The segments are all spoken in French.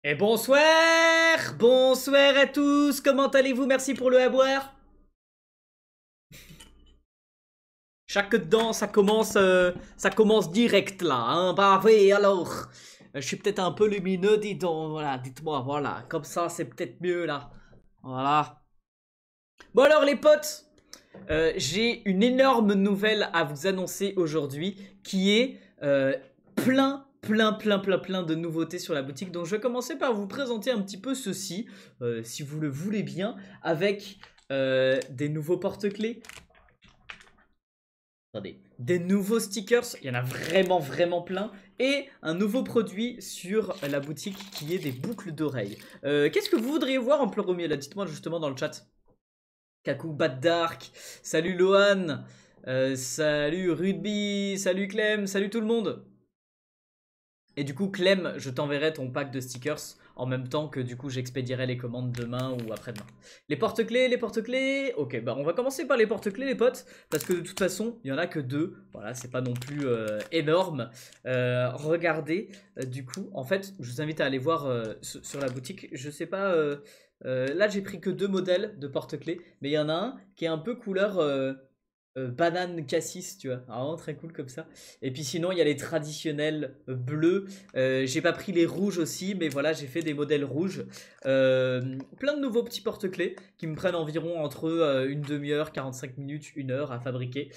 Et bonsoir! Bonsoir à tous! Comment allez-vous? Merci pour le à boire. Chaque dent, ça commence direct là, hein? Bah oui, alors. Je suis peut-être un peu lumineux, dis donc. Voilà, dites-moi, voilà. Comme ça, c'est peut-être mieux là. Voilà. Bon alors les potes, j'ai une énorme nouvelle à vous annoncer aujourd'hui qui est plein de nouveautés sur la boutique. Donc je vais commencer par vous présenter un petit peu ceci, si vous le voulez bien, avec des nouveaux porte-clés. Attendez, des nouveaux stickers, il y en a vraiment plein. Et un nouveau produit sur la boutique qui est des boucles d'oreilles. Qu'est-ce que vous voudriez voir en premier là? Dites-moi justement dans le chat. Kaku Bad Dark, salut Lohan, salut Rudby, salut Clem, salut tout le monde. Et du coup Clem, je t'enverrai ton pack de stickers en même temps que du coup j'expédierai les commandes demain ou après-demain. Les porte-clés, ok, bah on va commencer par les porte-clés les potes, parce que de toute façon il y en a que deux, voilà c'est pas non plus énorme. Regardez, du coup en fait je vous invite à aller voir sur la boutique, je sais pas... là j'ai pris que deux modèles de porte-clés, mais il y en a un qui est un peu couleur banane cassis, tu vois, vraiment très cool comme ça. Et puis sinon il y a les traditionnels bleus. J'ai pas pris les rouges aussi, mais voilà j'ai fait des modèles rouges. Plein de nouveaux petits porte-clés qui me prennent environ entre une demi-heure, 45 minutes, une heure à fabriquer,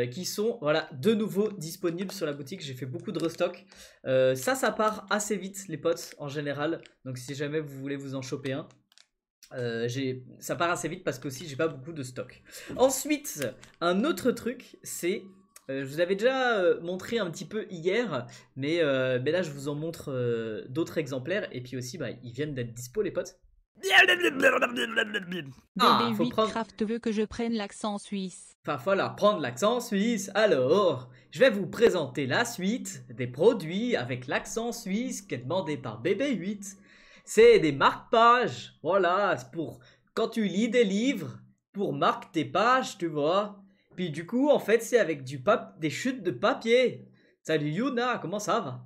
qui sont voilà de nouveau disponibles sur la boutique. J'ai fait beaucoup de restock. Ça part assez vite les potes en général, donc si jamais vous voulez vous en choper un, ça part assez vite parce qu'aussi j'ai pas beaucoup de stock. Ensuite, un autre truc, c'est je vous avais déjà montré un petit peu hier, mais là je vous en montre d'autres exemplaires et puis aussi bah, ils viennent d'être dispo les potes. Ah, faut BB8 prendre... Craft veut que je prenne l'accent suisse. Enfin voilà, prendre l'accent suisse. Alors, je vais vous présenter la suite des produits avec l'accent suisse qui est demandé par BB8. C'est des marque-pages. Voilà, c'est pour quand tu lis des livres, pour marquer tes pages, tu vois. Puis du coup, en fait, c'est avec des chutes de papier. Salut Yuna, comment ça va?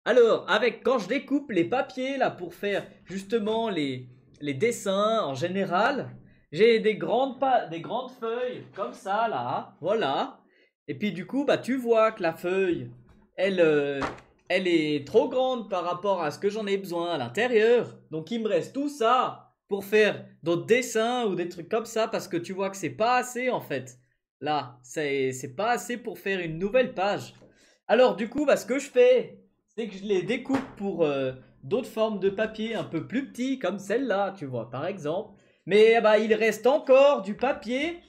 Alors, quand je découpe les papiers là pour faire justement les dessins en général, j'ai des grandes feuilles comme ça là, voilà. Et puis du coup, bah tu vois que la feuille, elle, euh, elle est trop grande par rapport à ce que j'en ai besoin à l'intérieur. Donc il me reste tout ça pour faire d'autres dessins ou des trucs comme ça parce que tu vois que c'est pas assez en fait. Là, c'est pas assez pour faire une nouvelle page. Alors du coup, bah ce que je fais, c'est que je les découpe pour d'autres formes de papier un peu plus petits, comme celle-là, tu vois, par exemple. Mais bah, il reste encore du papier.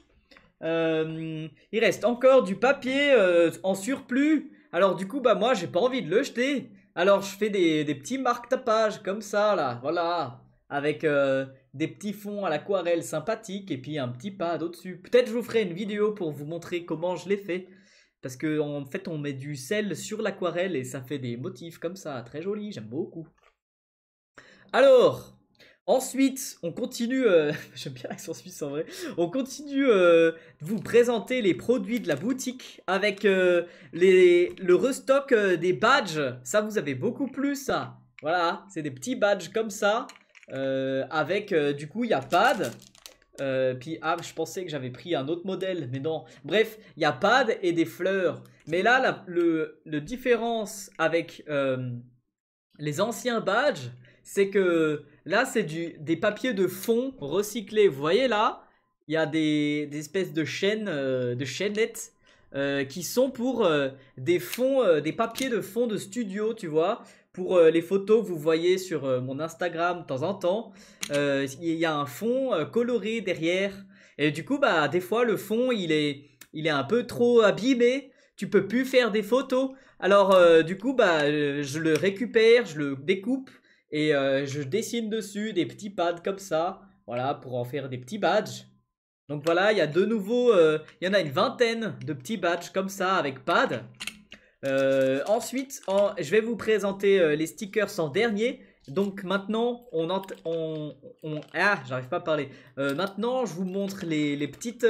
Il reste encore du papier en surplus. Alors du coup, bah moi, j'ai pas envie de le jeter. Alors je fais des petits marque-tapages comme ça, là, voilà. Avec des petits fonds à l'aquarelle sympathiques et puis un petit pad au-dessus. Peut-être je vous ferai une vidéo pour vous montrer comment je l'ai fait. Parce que en fait, on met du sel sur l'aquarelle et ça fait des motifs comme ça, très joli, j'aime beaucoup. Alors, ensuite, on continue, j'aime bien l'accent suisse en vrai, on continue de vous présenter les produits de la boutique avec le restock des badges. Ça, vous avez beaucoup plus ça. Voilà, c'est des petits badges comme ça, avec du coup, il y a pad. Puis ah, je pensais que j'avais pris un autre modèle, mais non. Bref, il y a pad et des fleurs. Mais là, le différence avec les anciens badges, c'est que là, c'est des papiers de fond recyclés. Vous voyez là, il y a des espèces de chaînes, de chaînettes qui sont pour des fonds, des papiers de fond de studio, tu vois. Pour les photos que vous voyez sur mon Instagram de temps en temps, il y a un fond coloré derrière. Et du coup, bah, des fois, le fond, il est un peu trop abîmé. Tu peux plus faire des photos. Alors, du coup, bah, je le récupère, je le découpe et je dessine dessus des petits pads comme ça. Voilà, pour en faire des petits badges. Donc voilà, il y a de nouveau, il y en a une vingtaine de petits badges comme ça avec pads. Ensuite, je vais vous présenter les stickers en dernier. Donc maintenant, j'arrive pas à parler. Maintenant, je vous montre les petites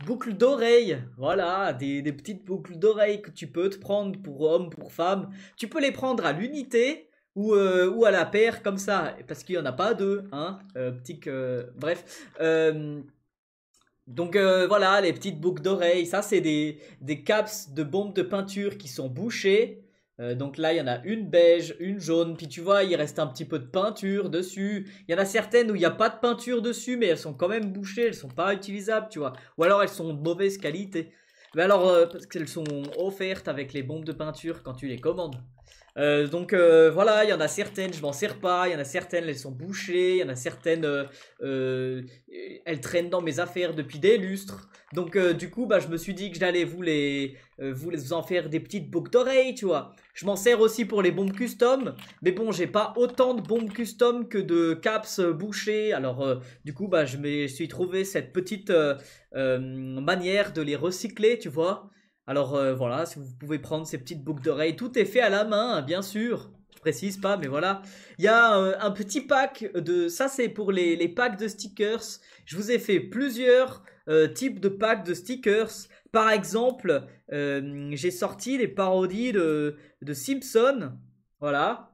boucles d'oreilles. Voilà, des petites boucles d'oreilles que tu peux te prendre pour homme, pour femme. Tu peux les prendre à l'unité ou à la paire comme ça, parce qu'il n'y en a pas deux, hein, bref. Donc voilà, les petites boucles d'oreilles, ça c'est des caps de bombes de peinture qui sont bouchées. Donc là, il y en a une beige, une jaune, puis tu vois, il reste un petit peu de peinture dessus. Il y en a certaines où il n'y a pas de peinture dessus, mais elles sont quand même bouchées, elles sont pas utilisables, tu vois. Ou alors elles sont de mauvaise qualité. Mais alors, parce qu'elles sont offertes avec les bombes de peinture quand tu les commandes. Donc voilà, il y en a certaines, je m'en sers pas, il y en a certaines, elles sont bouchées, il y en a certaines, euh, elles traînent dans mes affaires depuis des lustres. Donc du coup, bah, je me suis dit que j'allais vous en faire des petites boucles d'oreilles, tu vois. Je m'en sers aussi pour les bombes custom, mais bon, j'ai pas autant de bombes custom que de caps bouchées. Alors du coup, bah, je me suis trouvé cette petite manière de les recycler, tu vois. Alors voilà, si vous pouvez prendre ces petites boucles d'oreilles, tout est fait à la main, hein, bien sûr. Je précise pas, mais voilà. Il y a un petit pack de... Ça, c'est pour les packs de stickers. Je vous ai fait plusieurs types de packs de stickers. Par exemple, j'ai sorti les parodies de Simpson. Voilà.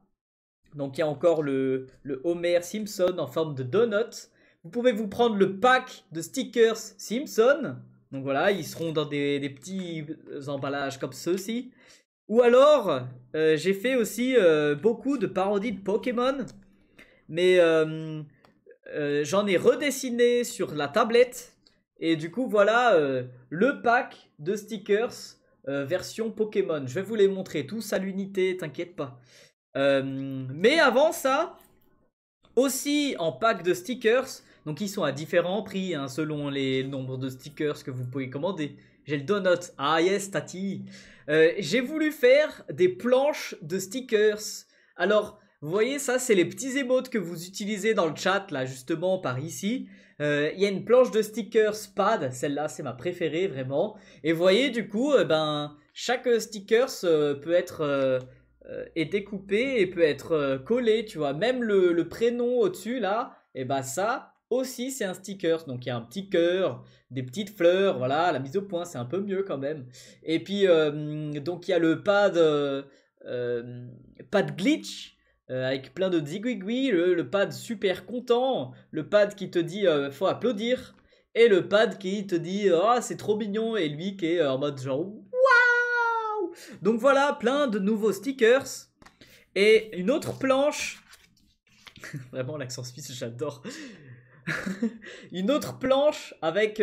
Donc il y a encore le Homer Simpson en forme de donut. Vous pouvez vous prendre le pack de stickers Simpson. Donc voilà, ils seront dans des petits emballages comme ceux-ci. Ou alors, j'ai fait aussi beaucoup de parodies de Pokémon. Mais j'en ai redessiné sur la tablette. Et du coup, voilà le pack de stickers version Pokémon. Je vais vous les montrer tous à l'unité, t'inquiète pas. Mais avant ça, aussi en pack de stickers, donc ils sont à différents prix hein, selon les nombres de stickers que vous pouvez commander. J'ai le donut, ah yes Tati. J'ai voulu faire des planches de stickers. Alors, vous voyez ça, c'est les petits émotes que vous utilisez dans le chat là justement par ici. Il y a une planche de stickers pad, celle-là c'est ma préférée vraiment. Et vous voyez du coup, chaque stickers peut être est découpé et peut être collé, tu vois. Même le prénom au-dessus, là, et bah ça aussi, c'est un sticker. Donc il y a un petit cœur, des petites fleurs, voilà. La mise au point, c'est un peu mieux quand même. Et puis, donc il y a le pad glitch. Avec plein de zigouigouis, le pad super content, le pad qui te dit faut applaudir, et le pad qui te dit oh c'est trop mignon, et lui qui est en mode genre waouh. Donc voilà, plein de nouveaux stickers. Et une autre planche. Vraiment, l'accent suisse, j'adore. Une autre planche avec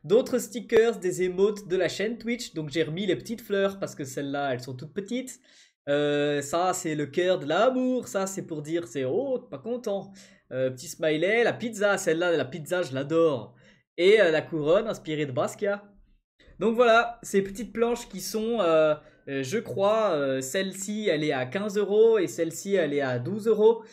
d'autres stickers, des emotes de la chaîne Twitch. Donc j'ai remis les petites fleurs parce que celles-là, elles sont toutes petites. Ça, c'est le cœur de l'amour. Ça, c'est pour dire c'est oh, pas content. Petit smiley. La pizza, celle-là, la pizza, je l'adore. Et la couronne inspirée de Basquiat. Donc voilà, ces petites planches qui sont, je crois, celle-ci elle est à 15 euros et celle-ci elle est à 12 euros.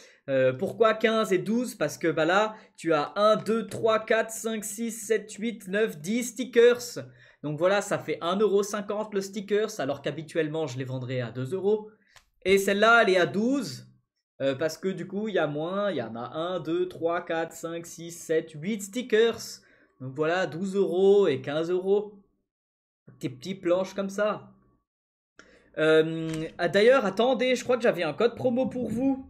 Pourquoi 15 et 12? Parce que bah là, tu as 1, 2, 3, 4, 5, 6, 7, 8, 9, 10 stickers. Donc voilà, ça fait 1,50 € le stickers, alors qu'habituellement je les vendrais à 2 euros. Et celle-là, elle est à 12. Parce que du coup, il y a moins, il y en a 1, 2, 3, 4, 5, 6, 7, 8 stickers. Donc voilà, 12 euros et 15 euros. Des petits planches comme ça. D'ailleurs, attendez, je crois que j'avais un code promo pour vous.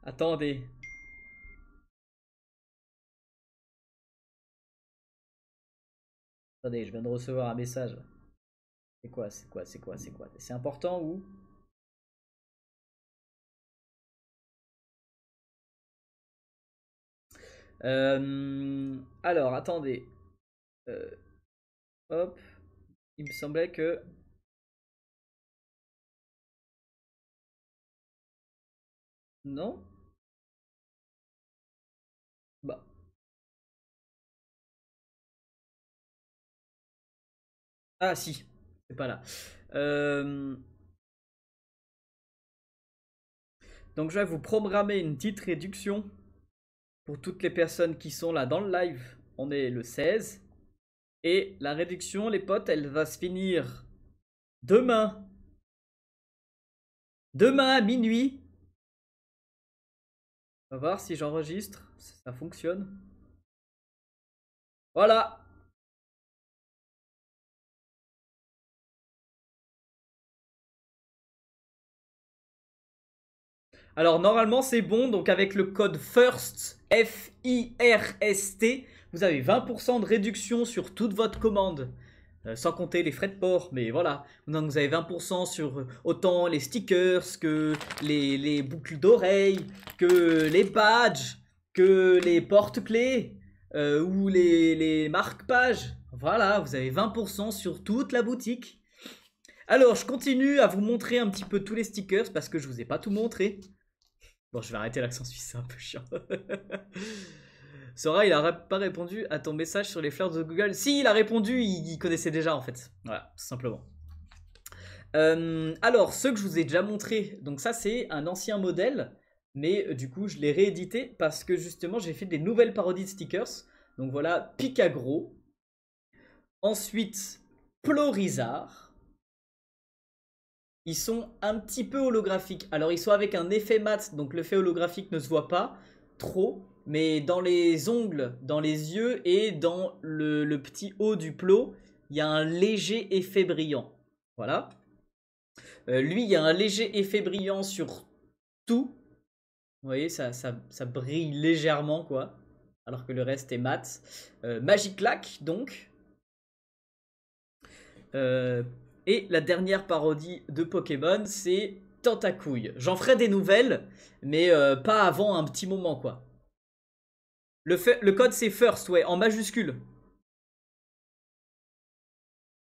Attendez. Attendez, je viens de recevoir un message. C'est quoi, c'est quoi, c'est quoi, c'est quoi? C'est important ou? Alors, attendez. Euh, hop. Il me semblait que... Non? Bah. Ah si. C'est pas là. Euh, Donc je vais vous programmer une petite réduction pour toutes les personnes qui sont là dans le live. On est le 16. Et la réduction, les potes, elle va se finir demain. Demain à minuit. On va voir si j'enregistre, si ça fonctionne. Voilà. Alors normalement c'est bon, donc avec le code FIRST, F-I-R-S-T, vous avez 20% de réduction sur toute votre commande. Sans compter les frais de port, mais voilà. Donc vous avez 20% sur autant les stickers que les boucles d'oreilles, que les badges, que les porte-clés ou les marque-pages. Voilà, vous avez 20% sur toute la boutique. Alors, je continue à vous montrer un petit peu tous les stickers parce que je vous ai pas tout montré. Bon, je vais arrêter l'accent suisse, c'est un peu chiant. Sora, il a pas répondu à ton message sur les fleurs de Google. Si, il a répondu, il connaissait déjà en fait. Voilà, tout simplement. Alors, ceux que je vous ai déjà montré, donc ça c'est un ancien modèle, mais du coup je l'ai réédité parce que justement j'ai fait des nouvelles parodies de stickers. Donc voilà, Picagro. Ensuite, Plorizard. Ils sont un petit peu holographiques. Alors ils sont avec un effet mat, donc l'effet holographique ne se voit pas trop. Mais dans les ongles, dans les yeux et dans le petit haut du plot, il y a un léger effet brillant. Voilà. Lui, il y a un léger effet brillant sur tout. Vous voyez, ça brille légèrement, quoi. Alors que le reste est mat. Magiclac, donc. Et la dernière parodie de Pokémon, c'est Tentacouille. J'en ferai des nouvelles, mais pas avant un petit moment, quoi. Le code, c'est FIRST, ouais, en majuscule.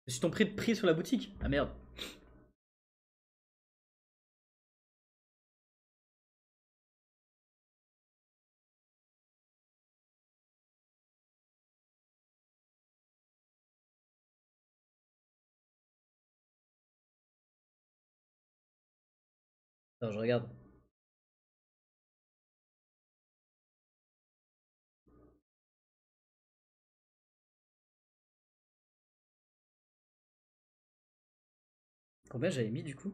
Je t'en prie de prix sur la boutique. Ah merde. Attends, je regarde. Combien j'avais mis du coup?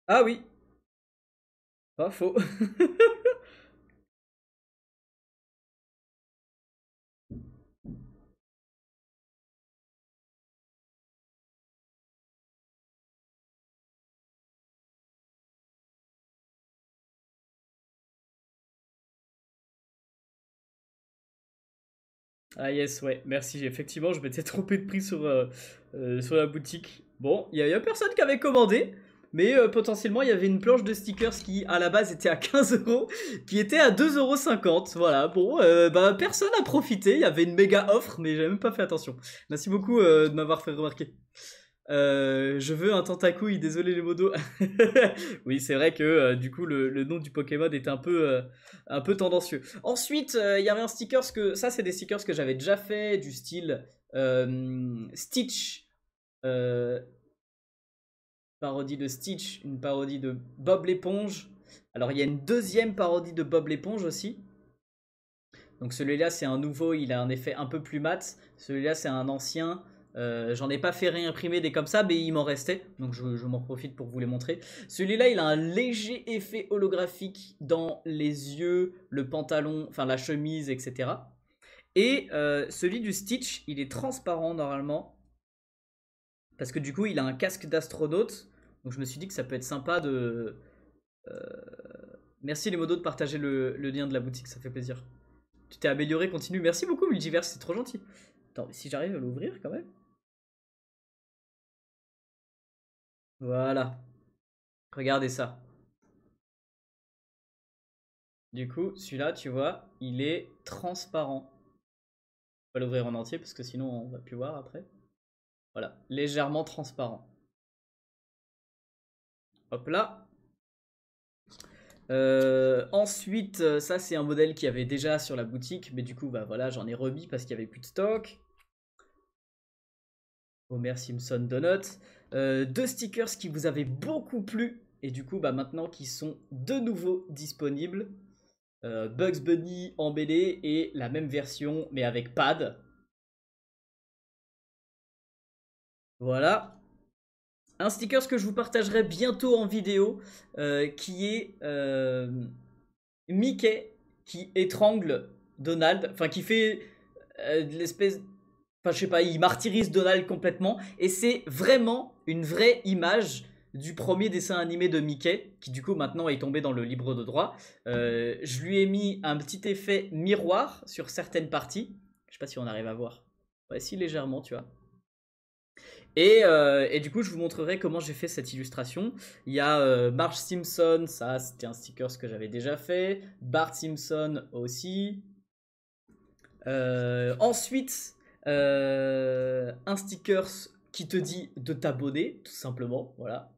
Ah oui, pas faux. Ah yes, ouais, merci. Effectivement, je m'étais trompé de prix sur la boutique. Bon, il y a personne qui avait commandé, mais potentiellement, il y avait une planche de stickers qui, à la base, était à 15 euros, qui était à 2,50 €. Voilà, bon, bah, personne n'a profité. Il y avait une méga offre, mais j'ai même pas fait attention. Merci beaucoup de m'avoir fait remarquer. Je veux un tentacouille, désolé les modos. Oui, c'est vrai que du coup le nom du Pokémon est un peu tendancieux. Ensuite, il y avait un stickers que ça c'est des stickers que j'avais déjà fait du style Stitch, euh, parodie de Stitch, une parodie de Bob l'éponge. Alors il y a une deuxième parodie de Bob l'éponge aussi. Donc celui-là c'est un nouveau, il a un effet un peu plus mat. Celui-là c'est un ancien. J'en ai pas fait réimprimer des comme ça, mais il m'en restait, donc je m'en profite pour vous les montrer. Celui-là, il a un léger effet holographique dans les yeux, le pantalon, enfin la chemise, etc. Et celui du Stitch, il est transparent normalement, parce que du coup, il a un casque d'astronaute. Donc je me suis dit que ça peut être sympa de... Merci les modos de partager le lien de la boutique, ça fait plaisir. Tu t'es amélioré, continue. Merci beaucoup Multiverse, c'est trop gentil. Attends, si j'arrive à l'ouvrir quand même. Voilà. Regardez ça. Du coup, celui-là, tu vois, il est transparent. On va l'ouvrir en entier parce que sinon on va plus voir après. Voilà, légèrement transparent. Hop là. Ensuite, ça c'est un modèle qui avait déjà sur la boutique, mais du coup, bah voilà, j'en ai remis parce qu'il n'y avait plus de stock. Homer Simpson Donut. Deux stickers qui vous avaient beaucoup plu et du coup, bah maintenant qui sont de nouveau disponibles. Bugs Bunny en BD et la même version mais avec pad. Voilà. Un sticker que je vous partagerai bientôt en vidéo qui est Mickey qui étrangle Donald, enfin qui fait de l'espèce... Enfin, je sais pas, il martyrise Donald complètement. Et c'est vraiment une vraie image du premier dessin animé de Mickey, qui du coup maintenant est tombé dans le libre de droit. Je lui ai mis un petit effet miroir sur certaines parties. Je sais pas si on arrive à voir. Ouais, si légèrement, tu vois. Et du coup, je vous montrerai comment j'ai fait cette illustration. Il y a Marge Simpson, ça c'était un sticker que j'avais déjà fait. Bart Simpson aussi. Ensuite, un sticker qui te dit de t'abonner, tout simplement. Voilà.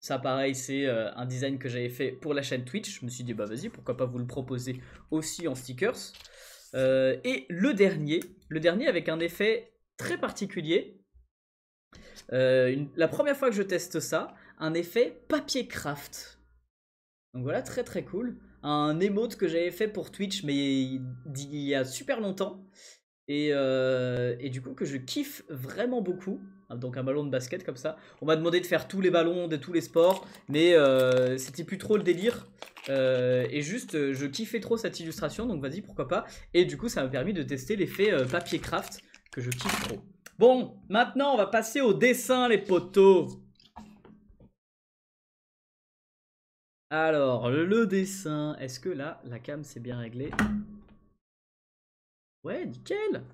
Ça, pareil, c'est un design que j'avais fait pour la chaîne Twitch. Je me suis dit, bah vas-y, pourquoi pas vous le proposer aussi en stickers. Et le dernier avec un effet très particulier. La première fois que je teste ça, un effet papier craft. Donc voilà, très très cool. Un emote que j'avais fait pour Twitch, mais il y a super longtemps. Et du coup, que je kiffe vraiment beaucoup. Donc un ballon de basket comme ça. On m'a demandé de faire tous les ballons de tous les sports, mais c'était plus trop le délire. Et juste, je kiffais trop cette illustration, donc vas-y, pourquoi pas. Et du coup, ça m'a permis de tester l'effet papier craft, que je kiffe trop. Bon, maintenant, on va passer au dessin, les potos. Alors, le dessin. Est-ce que là, la cam s'est bien réglée? Ouais, nickel.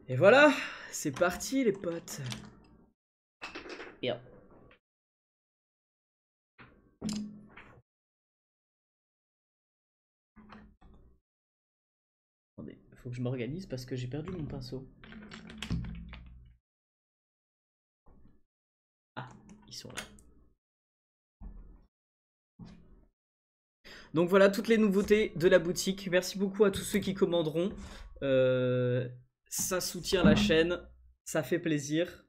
Et voilà, c'est parti, les potes. Merde. Attendez, faut que je m'organise parce que j'ai perdu mon pinceau. Ah, ils sont là. Donc voilà toutes les nouveautés de la boutique. Merci beaucoup à tous ceux qui commanderont. Ça soutient la chaîne, ça fait plaisir.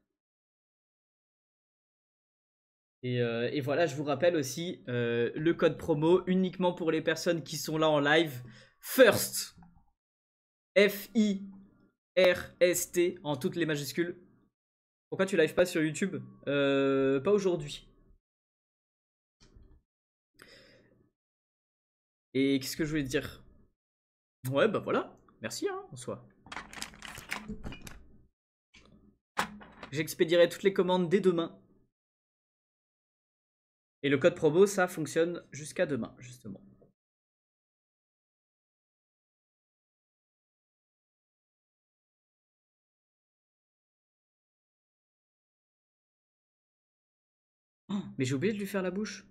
Et voilà, je vous rappelle aussi le code promo uniquement pour les personnes qui sont là en live. FIRST, F-I-R-S-T en toutes les majuscules. Pourquoi tu live pas sur YouTube? Pas aujourd'hui. Et qu'est-ce que je voulais te dire? Ouais, bah voilà. Merci, hein, en soi. J'expédierai toutes les commandes dès demain. Et le code promo, ça fonctionne jusqu'à demain, justement. Oh, mais j'ai oublié de lui faire la bouche.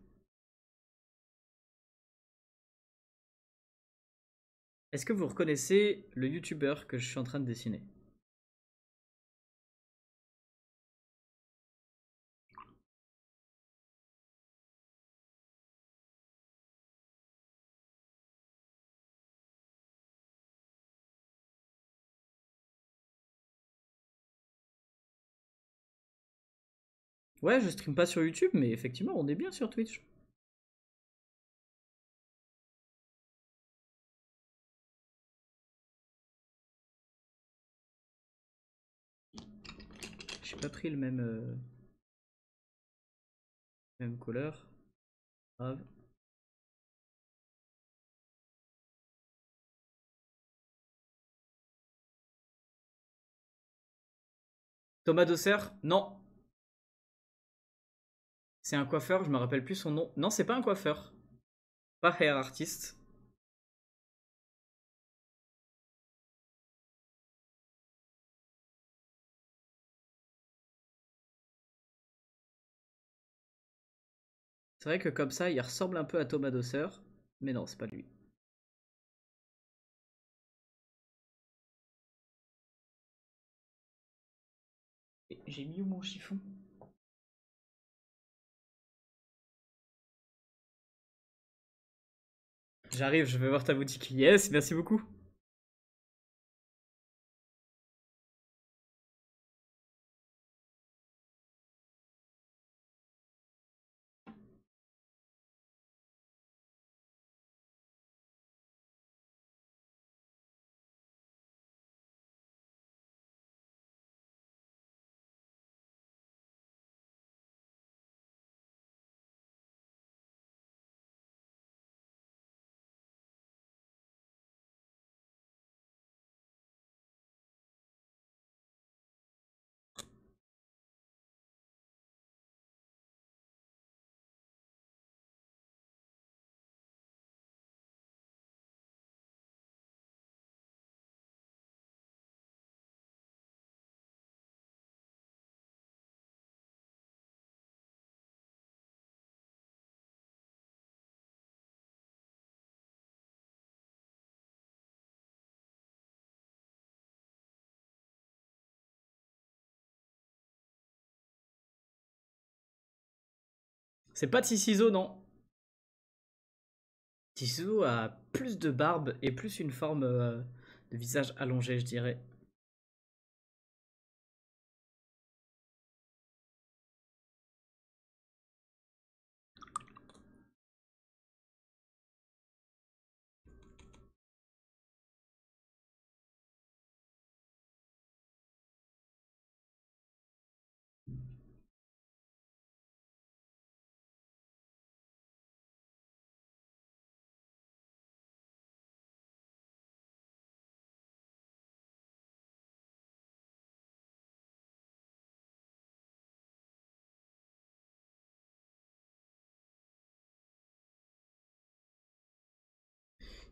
Est-ce que vous reconnaissez le youtubeur que je suis en train de dessiner? Ouais, je stream pas sur YouTube, mais effectivement, on est bien sur Twitch. J'ai pas pris le même couleur. Grave. Thomas Dosser? Non. C'est un coiffeur, je me rappelle plus son nom. Non, c'est pas un coiffeur. Pas hair artist. C'est vrai que comme ça, il ressemble un peu à Thomas Dosser. Mais non, c'est pas lui. J'ai mis où mon chiffon? J'arrive, je vais voir ta boutique. Yes, merci beaucoup. C'est pas Ticiso, non. Ticiso a plus de barbe et plus une forme de visage allongé, je dirais.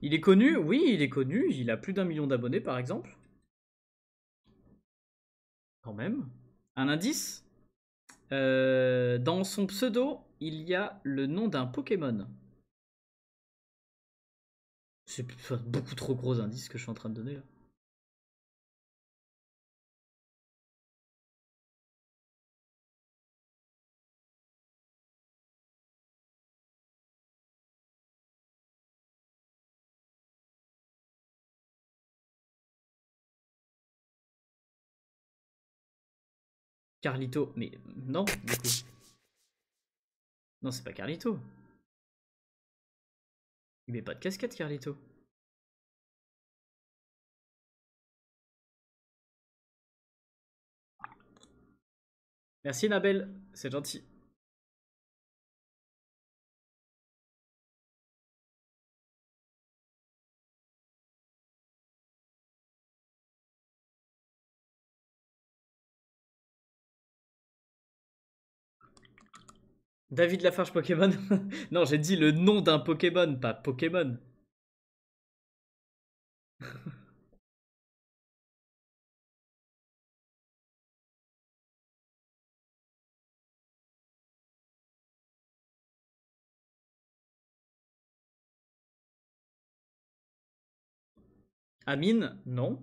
Il est connu, oui, il est connu. Il a plus d'1 million d'abonnés, par exemple. Quand même. Un indice? Dans son pseudo, il y a le nom d'un Pokémon. C'est beaucoup trop gros indice que je suis en train de donner là. Carlito, mais non, du coup. Non, c'est pas Carlito. Il met pas de casquette, Carlito. Merci, Nabel, c'est gentil. David Lafarge Pokémon. Non, j'ai dit le nom d'un Pokémon, pas Pokémon. Amine, non.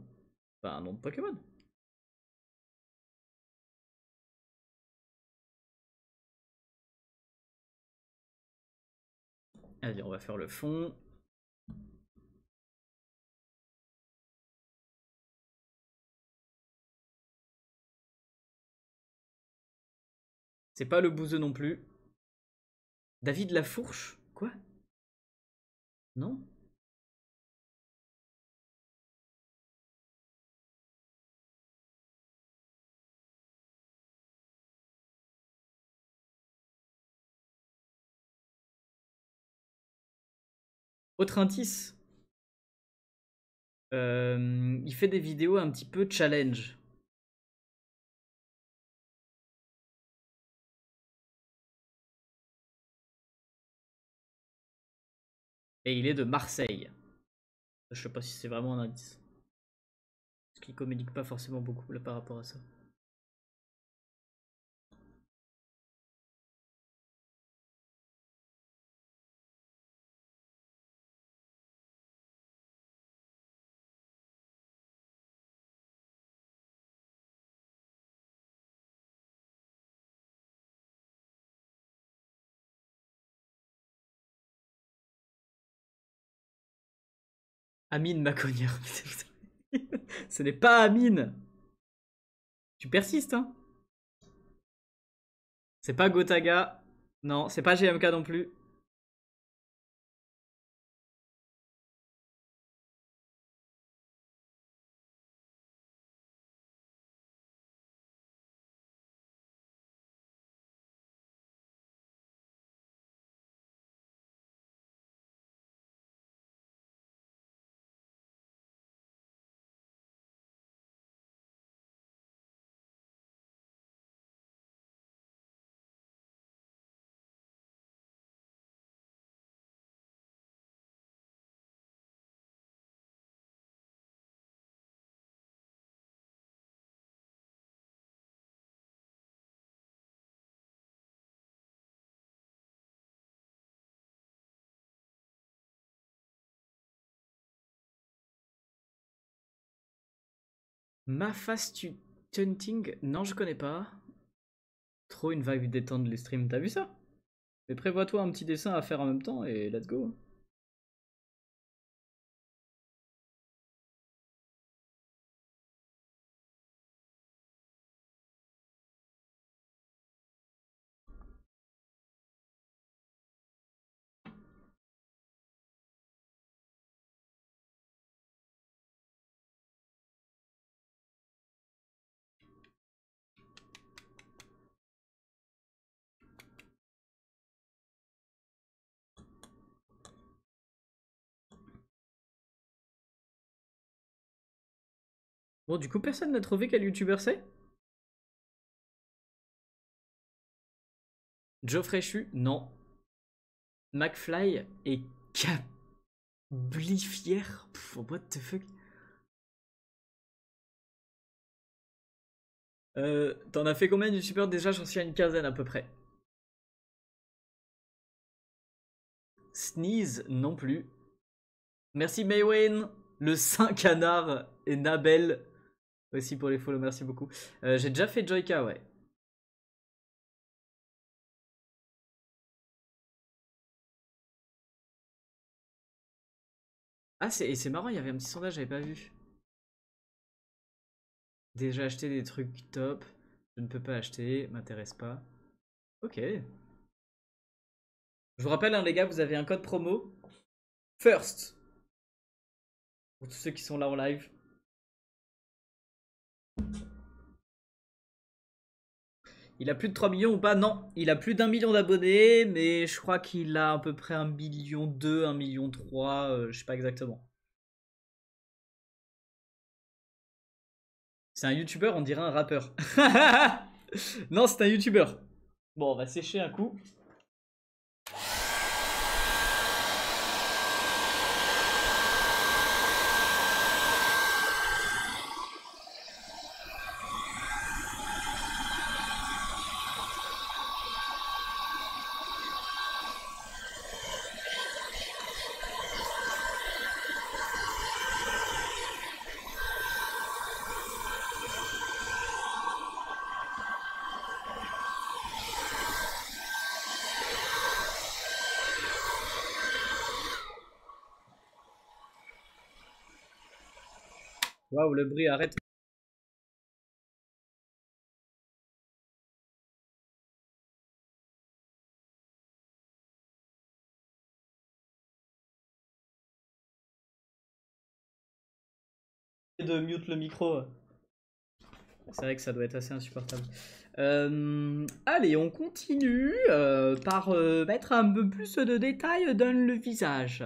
Pas un nom de Pokémon. Allez, on va faire le fond. C'est pas le bouseux non plus. David Lafourche? Quoi? Non? Autre indice. Il fait des vidéos un petit peu challenge. Et il est de Marseille. Je sais pas si c'est vraiment un indice. Parce qu'il communique pas forcément beaucoup là par rapport à ça. Amine Maconière. Ce n'est pas Amine. Tu persistes, hein? C'est pas Gotaga. Non, c'est pas GMK non plus. Mafastu Tunting. Non, je connais pas. Trop une vibe détente les streams. T'as vu ça? Mais prévois-toi un petit dessin à faire en même temps et let's go. Bon, du coup, personne n'a trouvé quel youtubeur c'est? Geoffrey Chu? Non. McFly et Cablifière? What the fuck? T'en as fait combien de youtubeurs déjà? J'en suis à une quinzaine à peu près. Sneeze non plus. Merci Maywen, le Saint Canard et Nabel aussi pour les follow, merci beaucoup. J'ai déjà fait Joyka, ouais. Ah, c'est marrant, il y avait un petit sondage, j'avais pas vu. Déjà acheté des trucs top. Je ne peux pas acheter, m'intéresse pas. Ok. Je vous rappelle, hein, les gars, vous avez un code promo. First. Pour tous ceux qui sont là en live. Il a plus de 3 millions ou pas? Non, il a plus d'1 million d'abonnés, mais je crois qu'il a à peu près 1,2 million, 1,3 million, je sais pas exactement. C'est un youtubeur, on dirait un rappeur. Non, c'est un youtubeur. Bon, on va sécher un coup. Waouh, le bruit, arrête. De mute le micro. C'est vrai que ça doit être assez insupportable. Allez, on continue par mettre un peu plus de détails dans le visage.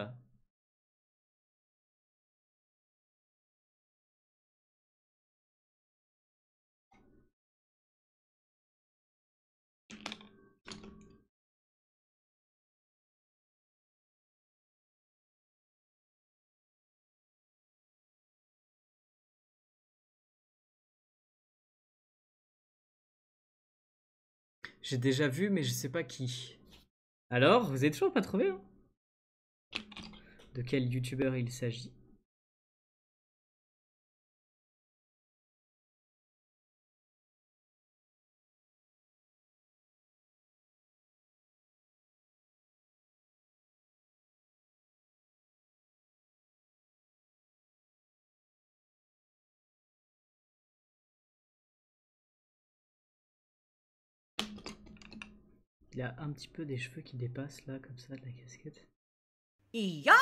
J'ai déjà vu, mais je sais pas qui. Alors, vous êtes toujours pas trouvé, hein? De quel youtubeur il s'agit? Il a un petit peu des cheveux qui dépassent là, comme ça, de la casquette. Ya!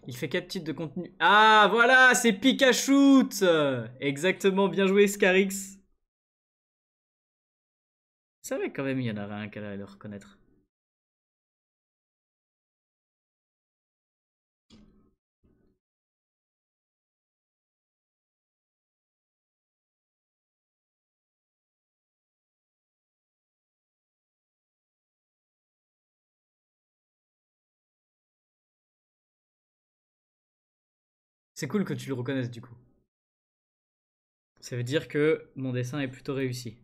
Il fait 4 titres de contenu. Ah, voilà, c'est Pikachu! Exactement, bien joué, Scarix. C'est vrai quand même, il y en aurait un qu'elle allait le reconnaître. C'est cool que tu le reconnaisses du coup. Ça veut dire que mon dessin est plutôt réussi.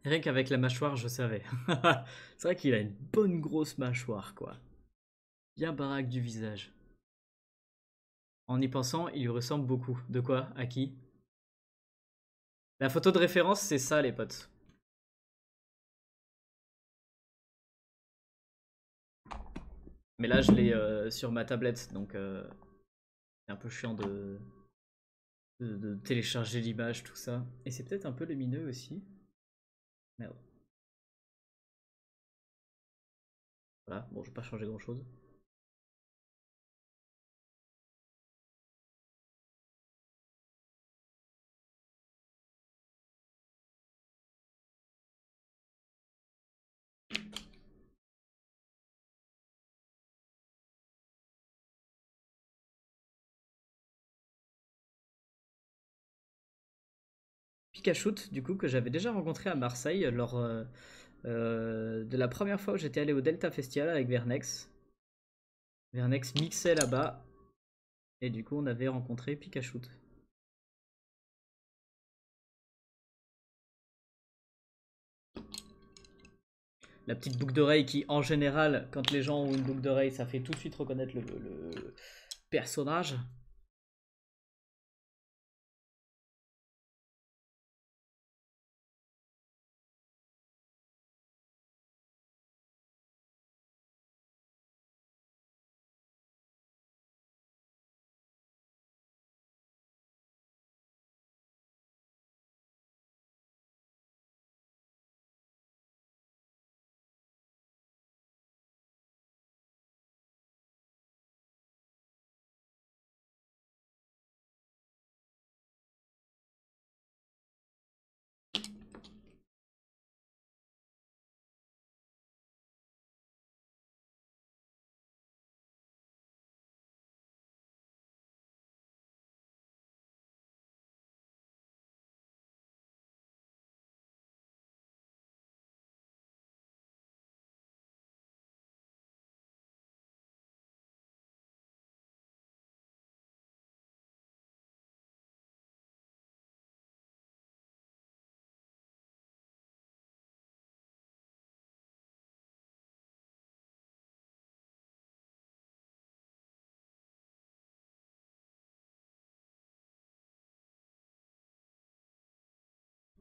Rien qu'avec la mâchoire, je savais. C'est vrai qu'il a une bonne grosse mâchoire, quoi. Bien baraque du visage. En y pensant, il lui ressemble beaucoup. De quoi? À qui? La photo de référence, c'est ça, les potes. Mais là, je l'ai sur ma tablette, donc c'est un peu chiant de télécharger l'image, tout ça. Et c'est peut-être un peu lumineux aussi. Merde. Voilà, bon, je vais pas changer grand-chose. Pikachu, du coup, que j'avais déjà rencontré à Marseille lors de la première fois où j'étais allé au Delta Festival avec Vernex. Vernex mixait là-bas. Et du coup, on avait rencontré Pikachu. La petite boucle d'oreille qui, en général, quand les gens ont une boucle d'oreille, ça fait tout de suite reconnaître le personnage.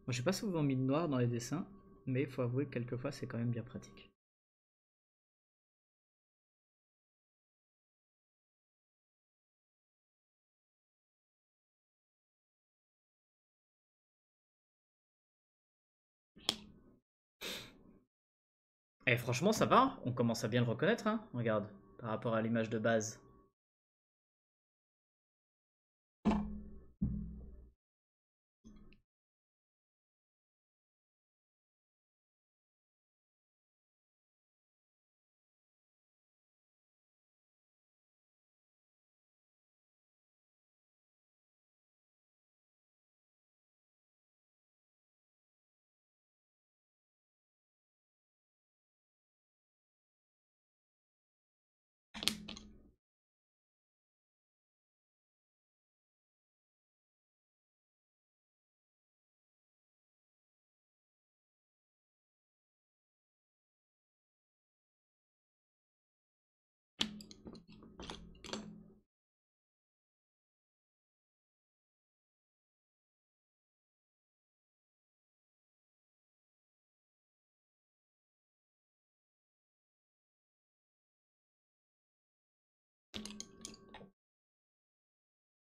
Moi, j'ai pas souvent mis de noir dans les dessins, mais il faut avouer que quelquefois, c'est quand même bien pratique. Et franchement, ça va, on commence à bien le reconnaître, hein. Regarde, par rapport à l'image de base.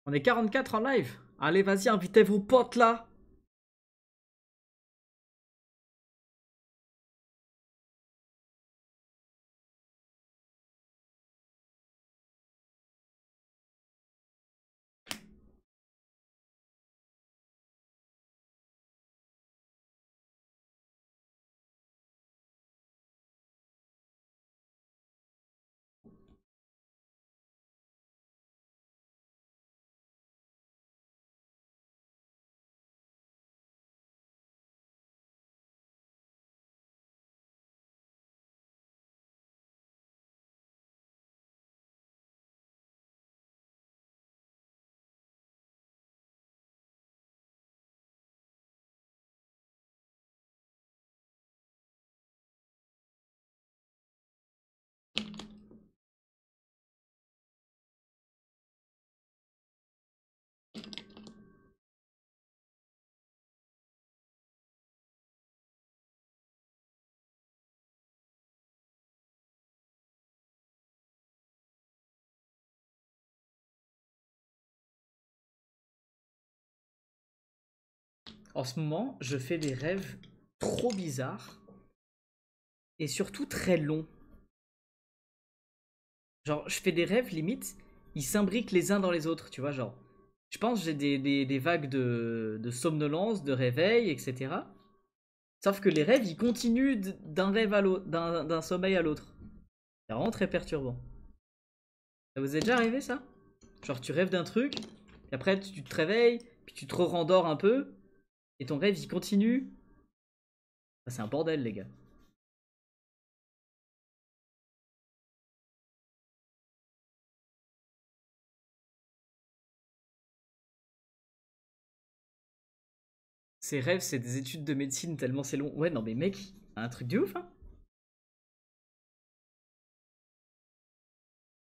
On est 44 en live. Allez, vas-y, invitez vos potes là. en ce moment, je fais des rêves trop bizarres. Et surtout très longs. Genre, je fais des rêves, limite, ils s'imbriquent les uns dans les autres, tu vois, genre. Je pense que j'ai des vagues de somnolence, de réveil, etc. Sauf que les rêves, ils continuent d'un rêve à l'autre, d'un sommeil à l'autre. C'est vraiment très perturbant. Ça vous est déjà arrivé, ça? Genre, tu rêves d'un truc, et après, tu te réveilles, puis tu te rendors un peu, et ton rêve, il continue. C'est un bordel, les gars. Ces rêves, c'est des études de médecine tellement c'est long. Ouais, non, mais mec, un truc de ouf, hein.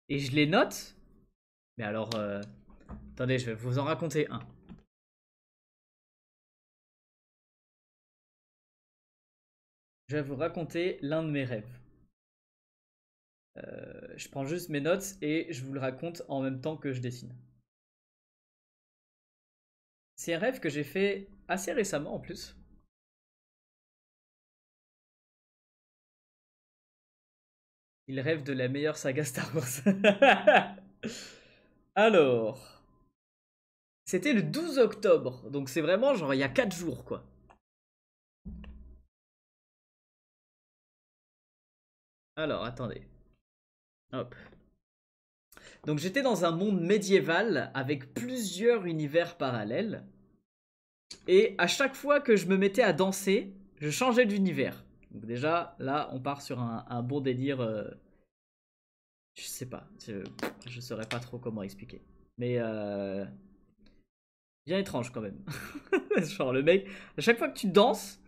Et je les note. Mais alors, attendez, je vais vous en raconter un. Je vais vous raconter l'un de mes rêves. Je prends juste mes notes et je vous le raconte en même temps que je dessine. C'est un rêve que j'ai fait assez récemment en plus. Il rêve de la meilleure saga Star Wars. Alors, c'était le 12 octobre, donc c'est vraiment genre il y a 4 jours quoi. Alors, attendez. Hop. Donc j'étais dans un monde médiéval avec plusieurs univers parallèles. Et à chaque fois que je me mettais à danser, je changeais d'univers. Donc déjà, là, on part sur un bon délire. Je sais pas. Je saurais pas trop comment expliquer. Mais bien étrange quand même. Genre le mec, à chaque fois que tu danses,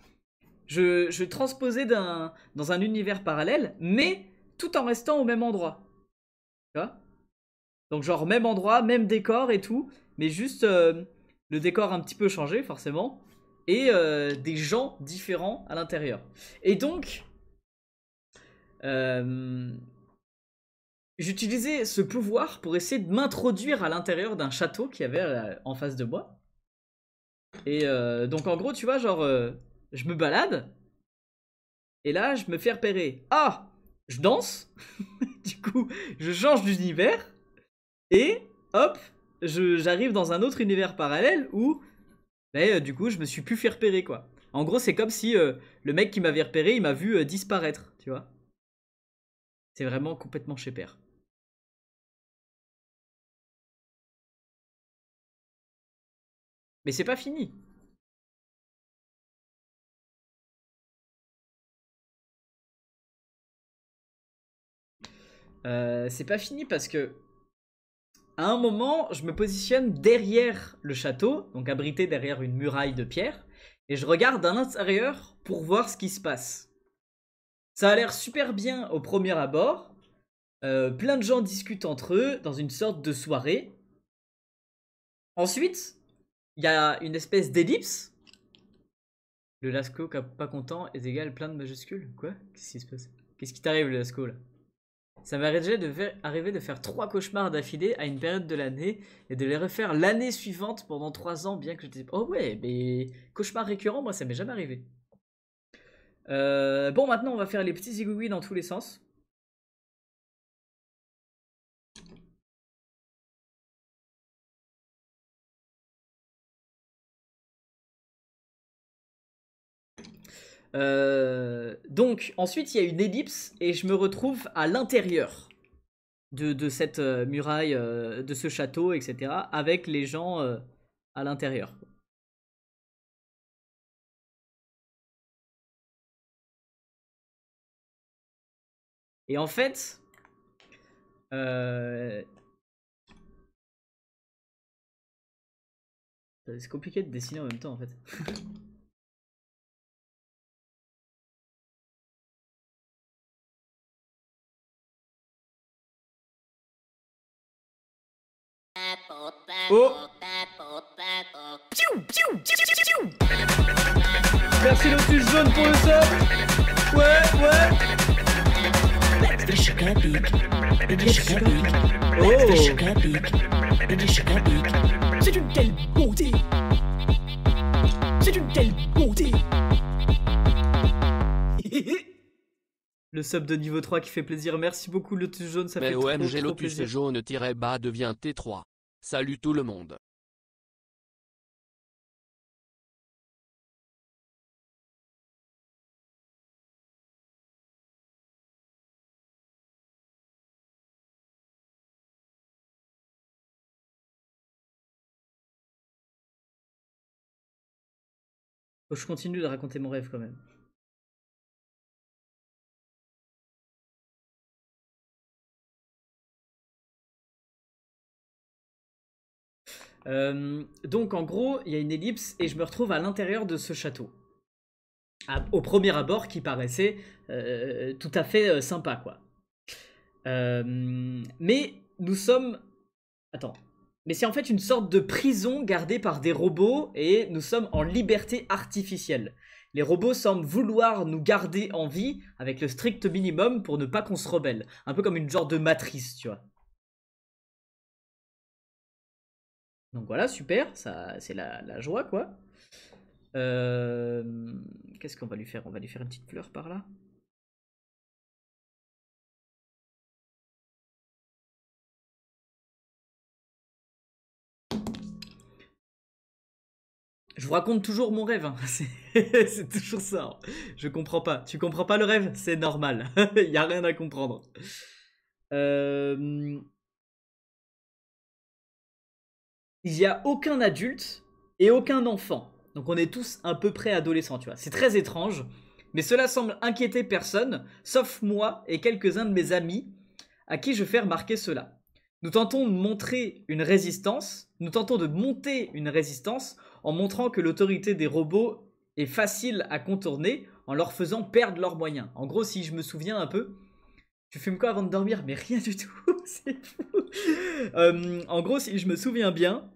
je transposais dans un univers parallèle, mais tout en restant au même endroit. Tu vois? Donc genre même endroit, même décor et tout, mais juste le décor un petit peu changé forcément, et des gens différents à l'intérieur. Et donc, j'utilisais ce pouvoir pour essayer de m'introduire à l'intérieur d'un château qu'il y avait en face de moi. Et donc en gros, tu vois, genre, je me balade, et là, je me fais repérer. Ah, je danse, du coup, je change d'univers. Et hop, j'arrive dans un autre univers parallèle où, du coup, je me suis plus fait repérer, quoi. En gros, c'est comme si le mec qui m'avait repéré, il m'a vu disparaître, tu vois. C'est vraiment complètement chez père. Mais c'est pas fini. C'est pas fini parce que à un moment, je me positionne derrière le château, donc abrité derrière une muraille de pierre, et je regarde à l'intérieur pour voir ce qui se passe. Ça a l'air super bien au premier abord. Plein de gens discutent entre eux dans une sorte de soirée. Ensuite, il y a une espèce d'ellipse. Le Lascaux pas content est égal plein de majuscules. Quoi? Qu'est-ce qui se passe? Qu'est-ce qui t'arrive, le Lascaux, là? Ça m'est arrivé de faire 3 cauchemars d'affilée à une période de l'année et de les refaire l'année suivante pendant 3 ans, bien que j'étais... Oh ouais, mais cauchemars récurrents, moi ça m'est jamais arrivé. Bon, maintenant on va faire les petits zigouis dans tous les sens. Donc ensuite il y a une ellipse et je me retrouve à l'intérieur de cette muraille, de ce château, etc. avec les gens à l'intérieur. Et en fait, c'est compliqué de dessiner en même temps en fait. Oh. Merci Lotus Jaune pour le sub. Ouais, ouais. Oh. C'est une telle beauté. C'est une quelle bonté. Le sub de niveau 3 qui fait plaisir. Merci beaucoup le tout jaune, ça Mais fait OMG trop Lotus plaisir. jaune-bas devient T3. Salut tout le monde. Faut que je continue de raconter mon rêve quand même. Donc en gros, il y a une ellipse et je me retrouve à l'intérieur de ce château. Au premier abord qui paraissait tout à fait sympa quoi. Mais nous sommes... Attends. Mais c'est en fait une sorte de prison gardée par des robots et nous sommes en liberté artificielle. Les robots semblent vouloir nous garder en vie avec le strict minimum pour ne pas qu'on se rebelle. Un peu comme une genre de matrice, tu vois. Donc voilà, super, ça c'est la joie quoi. Qu'est-ce qu'on va lui faire? On va lui faire une petite fleur par là. Je vous raconte toujours mon rêve, hein. C'est toujours ça. Hein. Je comprends pas. Tu comprends pas le rêve? C'est normal. Il y a rien à comprendre. Il y a aucun adulte et aucun enfant. Donc on est tous à peu près adolescents, tu vois. C'est très étrange, mais cela semble inquiéter personne, sauf moi et quelques-uns de mes amis à qui je fais remarquer cela. Nous tentons de monter une résistance en montrant que l'autorité des robots est facile à contourner en leur faisant perdre leurs moyens. En gros, si je me souviens un peu, tu fumes quoi avant de dormir? Mais rien du tout, c'est fou. En gros, si je me souviens bien,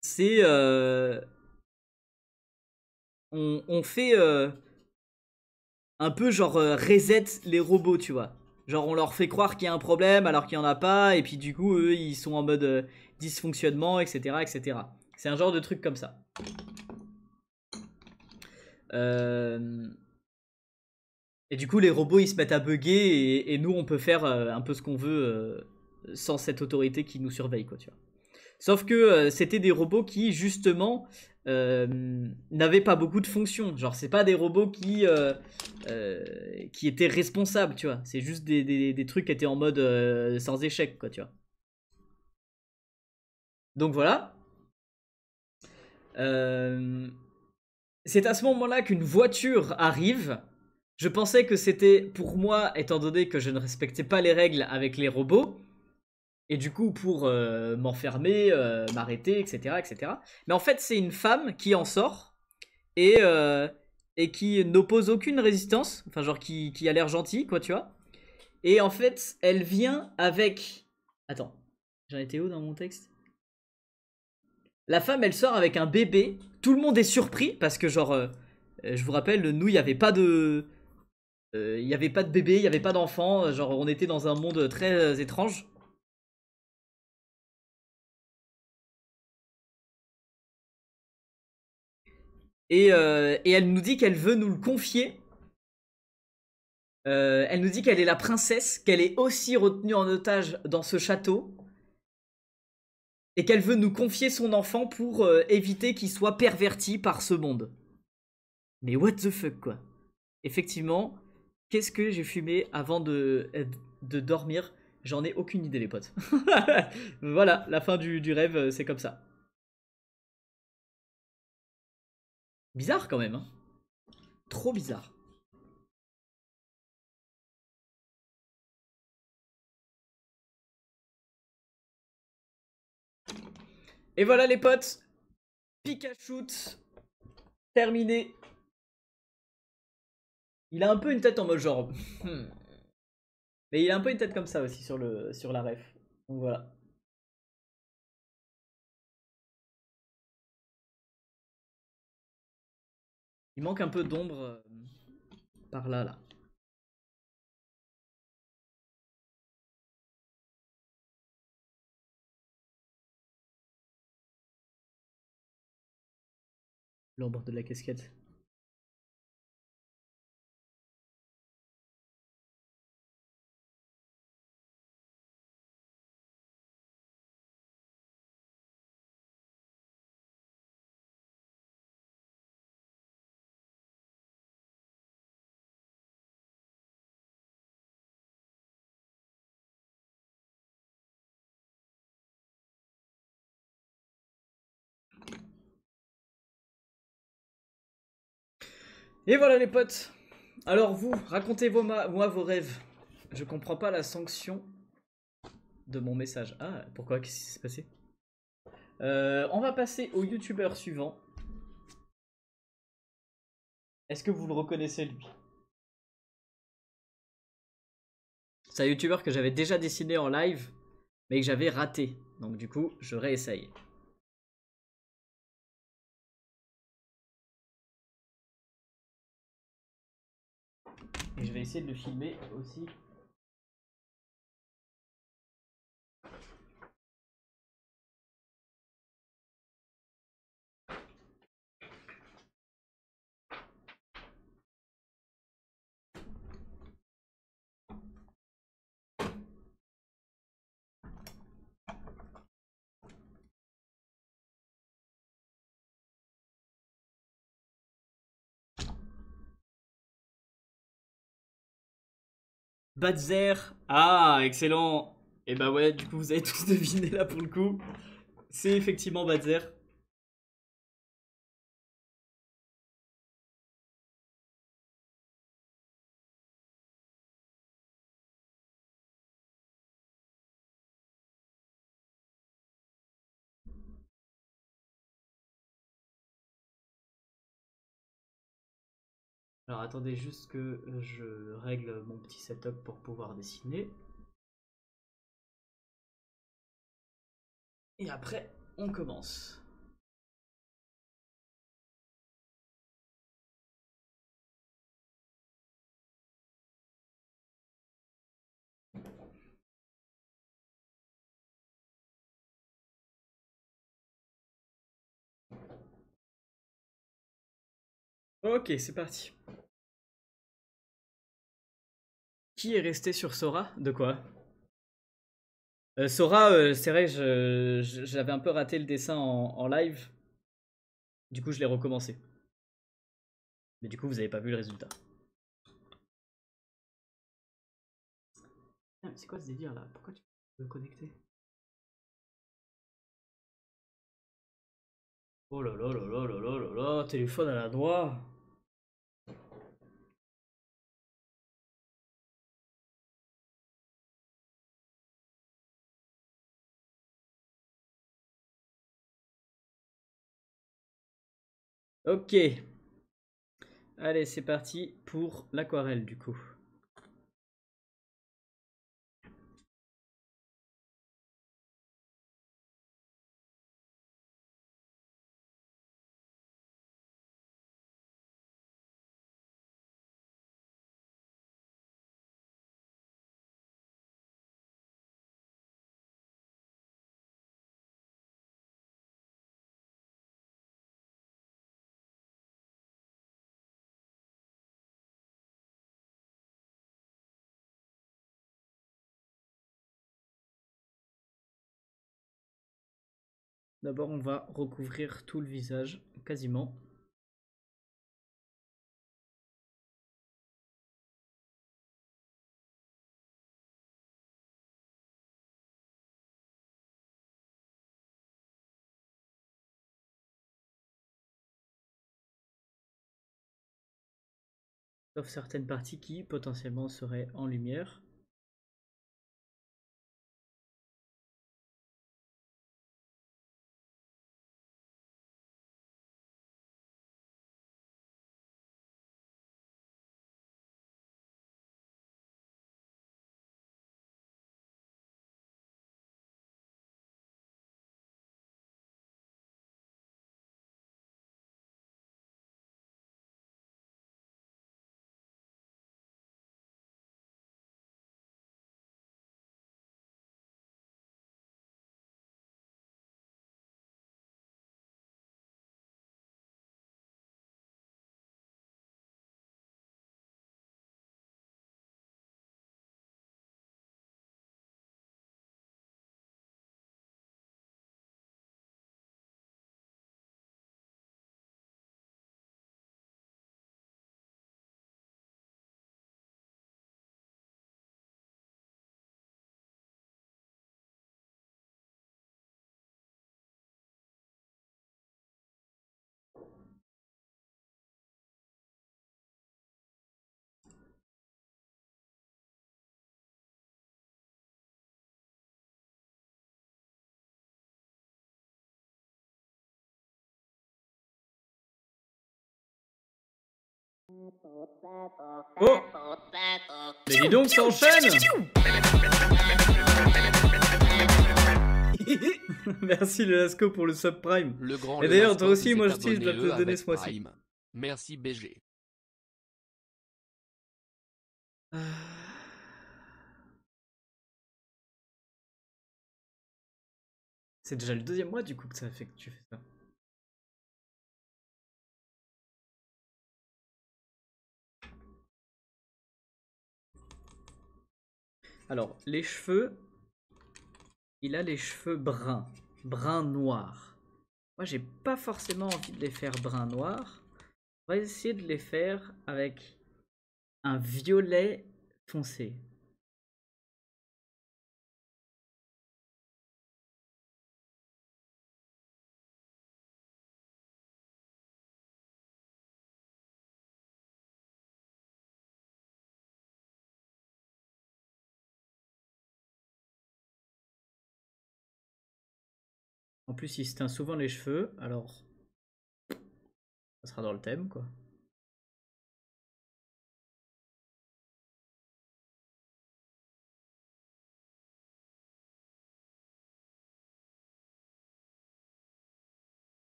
c'est... on fait un peu genre reset les robots, tu vois. Genre on leur fait croire qu'il y a un problème alors qu'il n'y en a pas, et puis du coup eux ils sont en mode dysfonctionnement, etc. etc. C'est un genre de truc comme ça. Et du coup les robots ils se mettent à bugger et nous on peut faire un peu ce qu'on veut sans cette autorité qui nous surveille quoi, tu vois. Sauf que c'était des robots qui justement n'avaient pas beaucoup de fonctions. Genre c'est pas des robots qui étaient responsables, tu vois. C'est juste des trucs qui étaient en mode sans échec, quoi, tu vois. Donc voilà. C'est à ce moment-là qu'une voiture arrive. Je pensais que c'était pour moi, étant donné que je ne respectais pas les règles avec les robots. Et du coup, pour m'enfermer, m'arrêter, etc., etc. Mais en fait, c'est une femme qui en sort et, et qui n'oppose aucune résistance. Enfin, genre qui a l'air gentille, quoi, tu vois. Et en fait, elle vient avec... Attends, j'en étais où dans mon texte? La femme, elle sort avec un bébé. Tout le monde est surpris parce que, genre, je vous rappelle, nous, il n'y avait pas de... Il n'y avait pas de bébé, il n'y avait pas d'enfant. Genre, on était dans un monde très étrange. Et elle nous dit qu'elle veut nous le confier. Elle nous dit qu'elle est la princesse, qu'elle est aussi retenue en otage dans ce château. Et qu'elle veut nous confier son enfant pour éviter qu'il soit perverti par ce monde. Mais what the fuck quoi. Effectivement, qu'est-ce que j'ai fumé avant de dormir? J'en ai aucune idée les potes. Voilà, la fin du rêve, c'est comme ça. Bizarre quand même, hein. Trop bizarre. Et voilà les potes, Pikachu terminé. Il a un peu une tête en mode genre... Mais il a un peu une tête comme ça aussi sur la ref. Donc voilà. Il manque un peu d'ombre par là, là. L'ombre de la casquette. Et voilà les potes. Alors vous, racontez-moi vos rêves. Je comprends pas la sanction de mon message. Ah, pourquoi? Qu'est-ce qui s'est passé? On va passer au youtubeur suivant. Est-ce que vous le reconnaissez lui? C'est un youtubeur que j'avais déjà dessiné en live, mais que j'avais raté. Donc du coup, je réessaye. Et je vais essayer de le filmer aussi. Badzer. Ah, excellent. Et bah ouais, du coup, vous avez tous deviné là pour le coup. C'est effectivement Badzer. Alors attendez juste que je règle mon petit setup pour pouvoir dessiner. Et après, on commence. Ok, c'est parti. Qui est resté sur Sora? De quoi? Sora, c'est vrai, j'avais un peu raté le dessin en live. Du coup, je l'ai recommencé. Mais du coup, vous avez pas vu le résultat. Ah, mais c'est quoi ce délire là? Pourquoi tu peux me connecter? Oh là là là là là là là là, téléphone à la doigt. Ok. Allez, c'est parti pour l'aquarelle du coup. D'abord, on va recouvrir tout le visage, quasiment. Sauf certaines parties qui potentiellement seraient en lumière. Oh! Mais dis donc, ça enchaîne! Merci le Lasco pour le subprime. Le grand Et d'ailleurs, toi Lelasco aussi, qui moi s'est je te dois te abonné le donner avec ce mois-ci. Prime. Merci BG. C'est déjà le deuxième mois du coup que ça fait que tu fais ça. Alors, les cheveux, il a les cheveux bruns, brun noir. Moi, j'ai pas forcément envie de les faire brun noir. On va essayer de les faire avec un violet foncé. En plus, il se teint souvent les cheveux, alors ça sera dans le thème, quoi.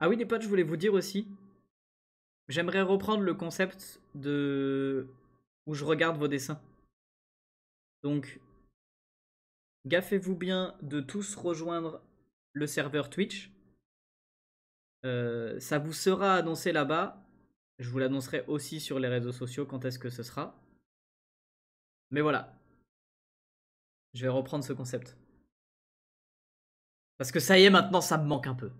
Ah oui, les potes, je voulais vous dire aussi, j'aimerais reprendre le concept de où je regarde vos dessins. Donc, gaffez-vous bien de tous rejoindre le serveur Twitch. Ça vous sera annoncé là-bas. Je vous l'annoncerai aussi sur les réseaux sociaux quand est-ce que ce sera. Mais voilà. Je vais reprendre ce concept. Parce que ça y est, maintenant, ça me manque un peu.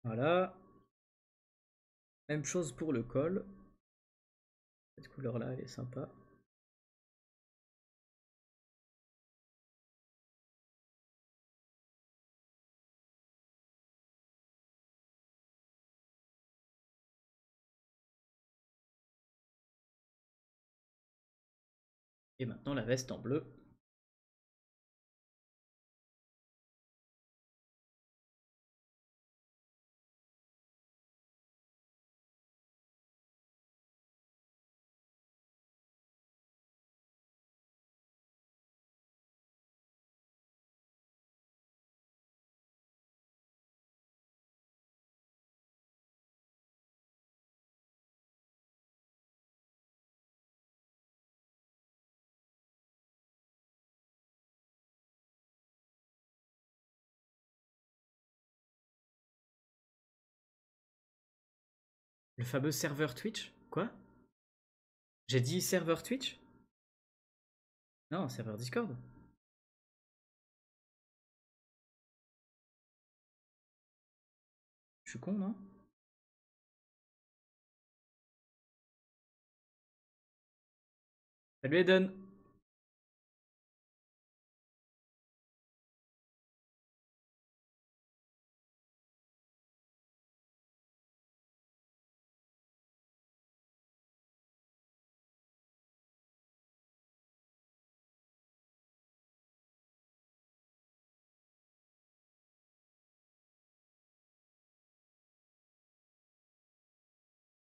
Voilà. Même chose pour le col. Cette couleur-là, elle est sympa. Et maintenant, la veste en bleu. Le fameux serveur Twitch? Quoi? J'ai dit serveur Twitch? Non, serveur Discord. Je suis con, non? Salut Eden.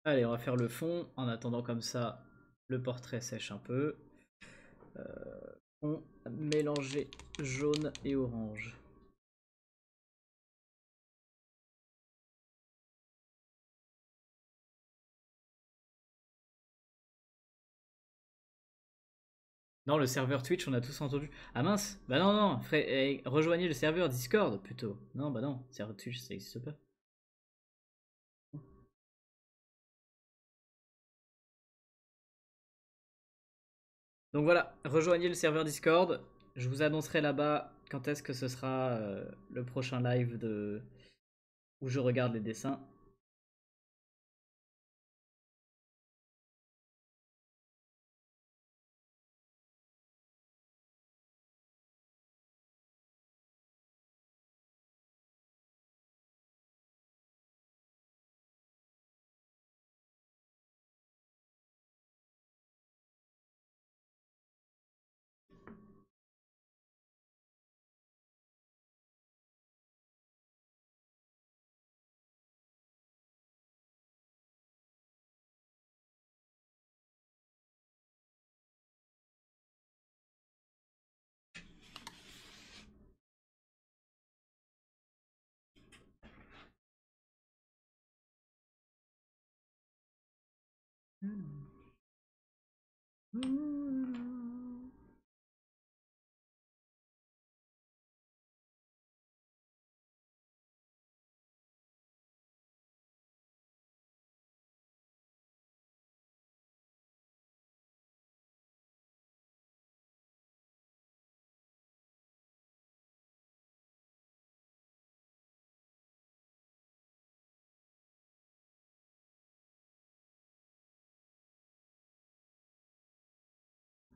Allez, on va faire le fond. En attendant comme ça, le portrait sèche un peu. On mélanger jaune et orange. Non, le serveur Twitch, on a tous entendu. Ah mince, bah non, non, rejoignez le serveur Discord plutôt. Non, bah non, serveur Twitch, ça existe pas. Donc voilà, rejoignez le serveur Discord. Je vous annoncerai là-bas quand est-ce que ce sera le prochain live où je regarde les dessins.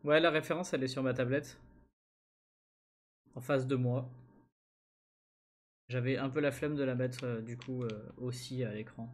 Ouais, la référence, elle est sur ma tablette. En face de moi. J'avais un peu la flemme de la mettre du coup aussi à l'écran.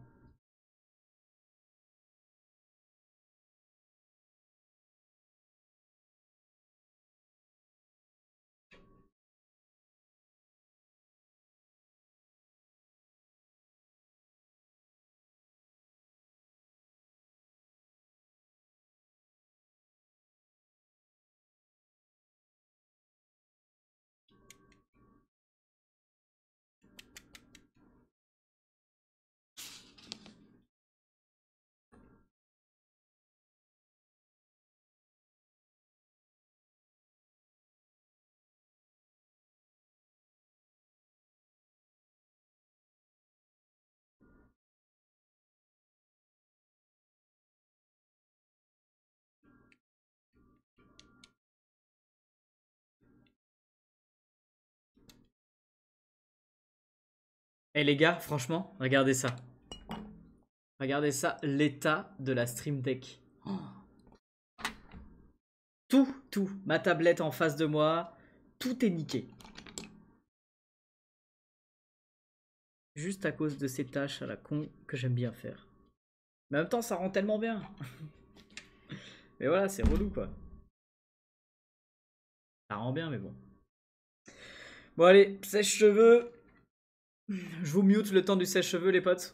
Eh les gars, franchement, regardez ça. Regardez ça, l'état de la Stream Deck. Oh. Tout. Ma tablette en face de moi, tout est niqué. Juste à cause de ces tâches à la con que j'aime bien faire. Mais en même temps, ça rend tellement bien. Mais voilà, c'est relou quoi. Ça rend bien, mais bon. Bon allez, sèche-cheveux. Je vous mute le temps du sèche-cheveux les potes.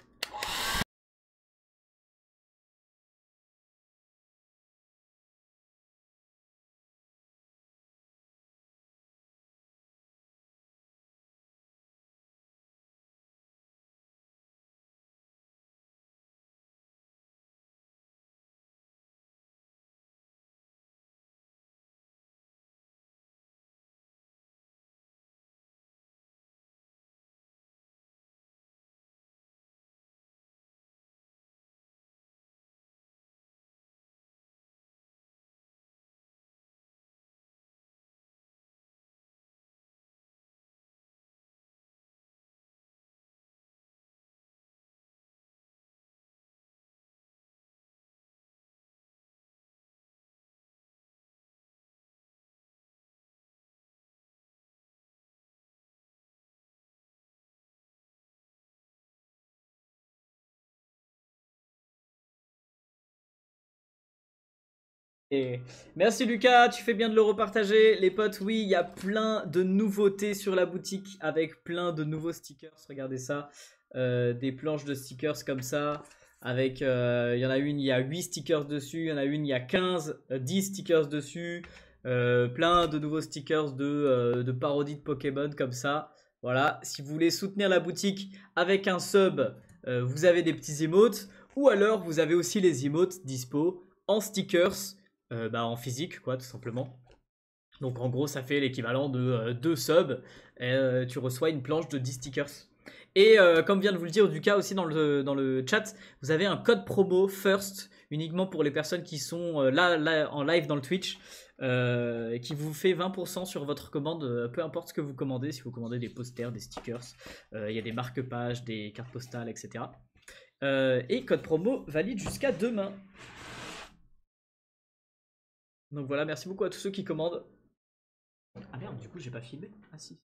Et merci Lucas, tu fais bien de le repartager. Les potes, oui, il y a plein de nouveautés sur la boutique avec plein de nouveaux stickers. Regardez ça, des planches de stickers comme ça. Avec, il y en a une, il y a 8 stickers dessus. Il y en a une, il y a 15, 10 stickers dessus. Plein de nouveaux stickers de parodies de Pokémon comme ça. Voilà, si vous voulez soutenir la boutique avec un sub, vous avez des petits emotes. Ou alors, vous avez aussi les emotes dispo en stickers. En physique quoi tout simplement. Donc en gros, ça fait l'équivalent de 2 subs. Et, tu reçois une planche de 10 stickers. Et comme vient de vous le dire Duka aussi dans le chat, vous avez un code promo FIRST uniquement pour les personnes qui sont là en live dans le Twitch. Qui vous fait 20% sur votre commande, peu importe ce que vous commandez, si vous commandez des posters, des stickers, il y a des marque-pages, des cartes postales, etc. Et code promo valide jusqu'à demain. Donc voilà, merci beaucoup à tous ceux qui commandent. Ah merde, du coup j'ai pas filmé. Ah si.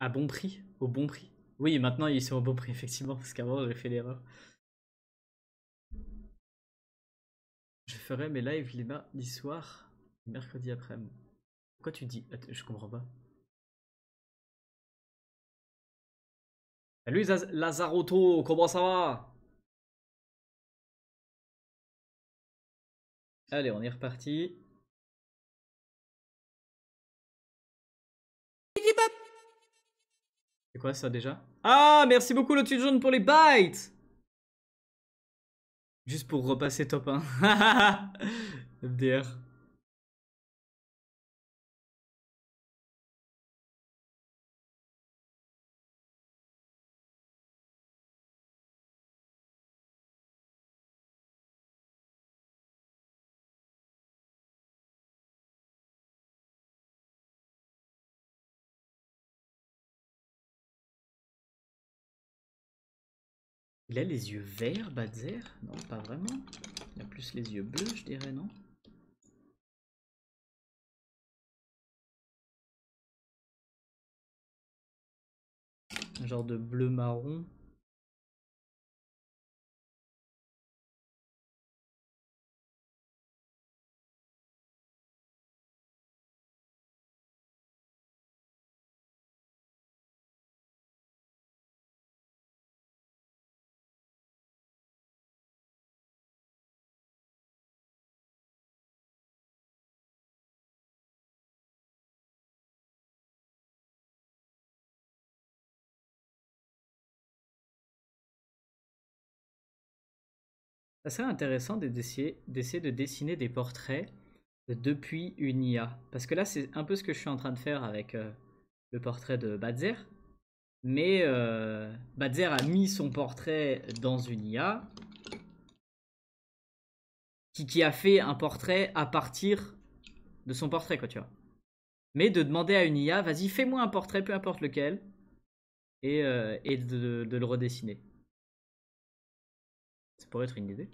À bon prix, au bon prix. Oui, maintenant ils sont au bon prix effectivement, parce qu'avant j'ai fait l'erreur. Je ferai mes lives les mardis soirs, mercredi après-midi. Pourquoi tu dis? Attends, je comprends pas. Salut Lazarotto, comment ça va? Allez, on est reparti. C'est quoi ça déjà? Ah, merci beaucoup le tuto jaune pour les bytes! Juste pour repasser top 1. MDR. Il a les yeux verts, Badzer? Non, pas vraiment. Il a plus les yeux bleus, je dirais, non? Un genre de bleu marron. Ça serait intéressant d'essayer de dessiner des portraits depuis une IA. Parce que là, c'est un peu ce que je suis en train de faire avec le portrait de Badzer. Mais Badzer a mis son portrait dans une IA qui a fait un portrait à partir de son portrait, quoi, tu vois. Mais de demander à une IA, vas-y, fais-moi un portrait, peu importe lequel, et de le redessiner. Ça pourrait être une idée.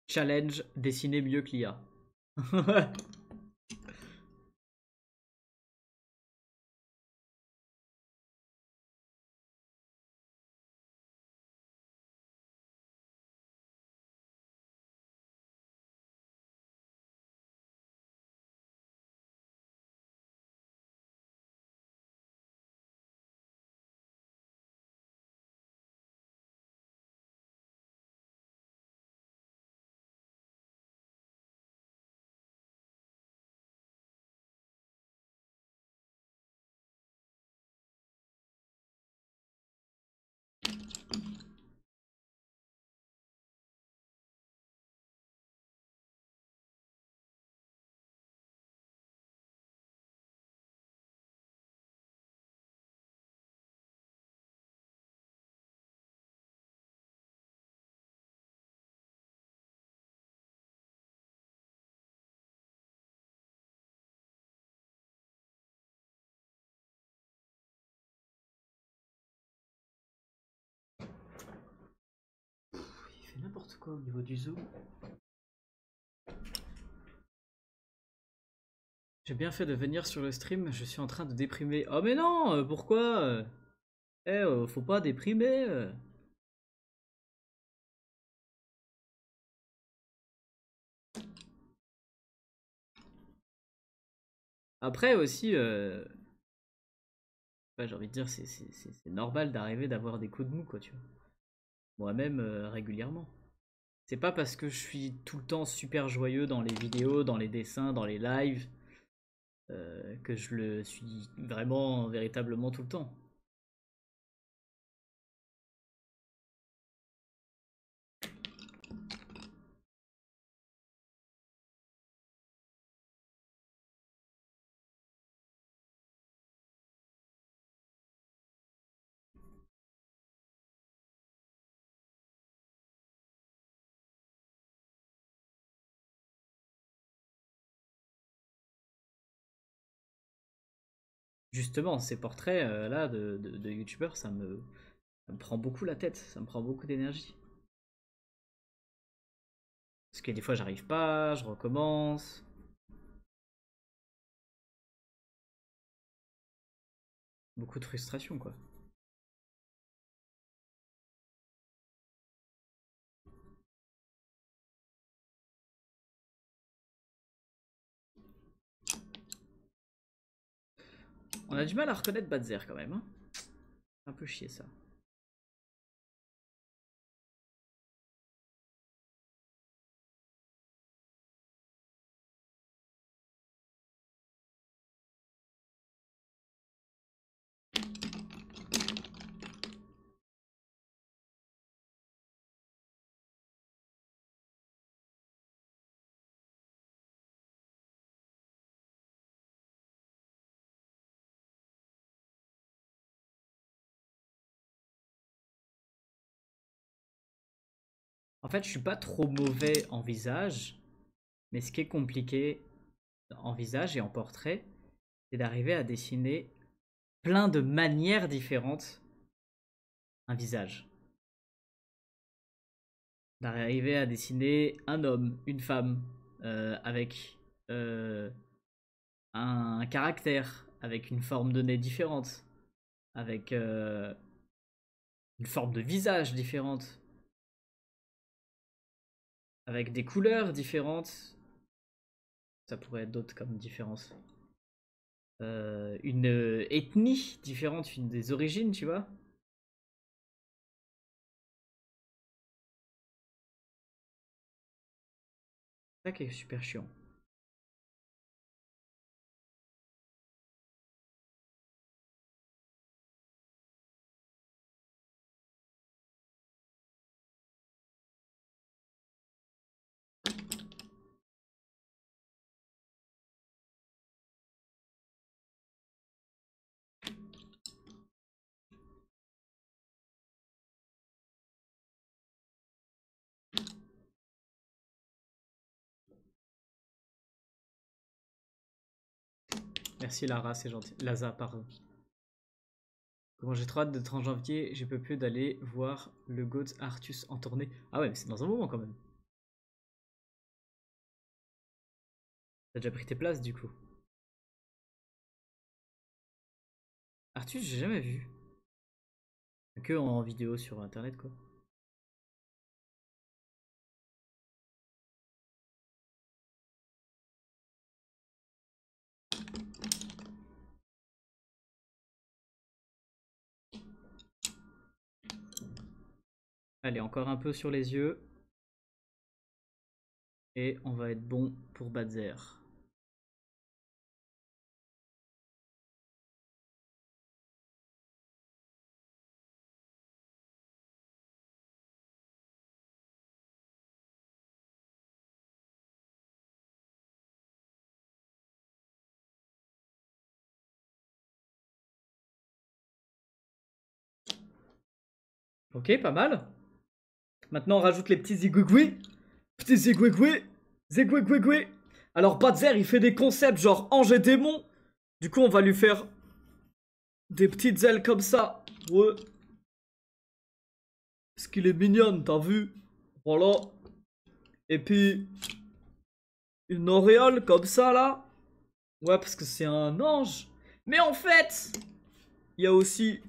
Challenge, dessiner mieux que l'IA. Il fait n'importe quoi au niveau du zoom. J'ai bien fait de venir sur le stream, je suis en train de déprimer. Oh mais non, pourquoi? Faut pas déprimer. Après aussi, ouais, j'ai envie de dire, c'est normal d'arriver d'avoir des coups de mou, quoi, tu vois. Moi-même, régulièrement. C'est pas parce que je suis tout le temps super joyeux dans les vidéos, dans les dessins, dans les lives, que je le suis vraiment, véritablement tout le temps. Justement, ces portraits là de youtubeurs, ça me prend beaucoup la tête, ça me prend beaucoup d'énergie. Parce que des fois j'arrive pas, je recommence. Beaucoup de frustration quoi. On a du mal à reconnaître Badzer quand même. Hein. Un peu chier ça. En fait, je suis pas trop mauvais en visage, mais ce qui est compliqué en visage et en portrait, c'est d'arriver à dessiner plein de manières différentes un visage. D'arriver à dessiner un homme, une femme, avec euh, un caractère, avec une forme de nez différente, avec une forme de visage différente, avec des couleurs différentes. Ça pourrait être d'autres comme différence. Une ethnie différente, une des origines, tu vois. C'est ça qui est super chiant. Merci Lara, c'est gentil. Laza, pardon. Comment j'ai trop hâte de 30 janvier, je peux plus d'aller voir le GOAT Artus en tournée. Ah ouais, mais c'est dans un moment quand même. T'as déjà pris tes places du coup. Artus, j'ai jamais vu. Que en vidéo sur internet quoi. Allez, encore un peu sur les yeux. Et on va être bon pour Badzer. Ok, pas mal. Maintenant on rajoute les petits zigouigouis. Petits zigouigouis. Zigouigouigouis. Alors Badzer il fait des concepts genre ange et démon. Du coup on va lui faire des petites ailes comme ça. Ouais. Parce qu'il est mignonne, t'as vu? Voilà. Et puis, une auréole comme ça, là. Ouais, parce que c'est un ange. Mais en fait, il y a aussi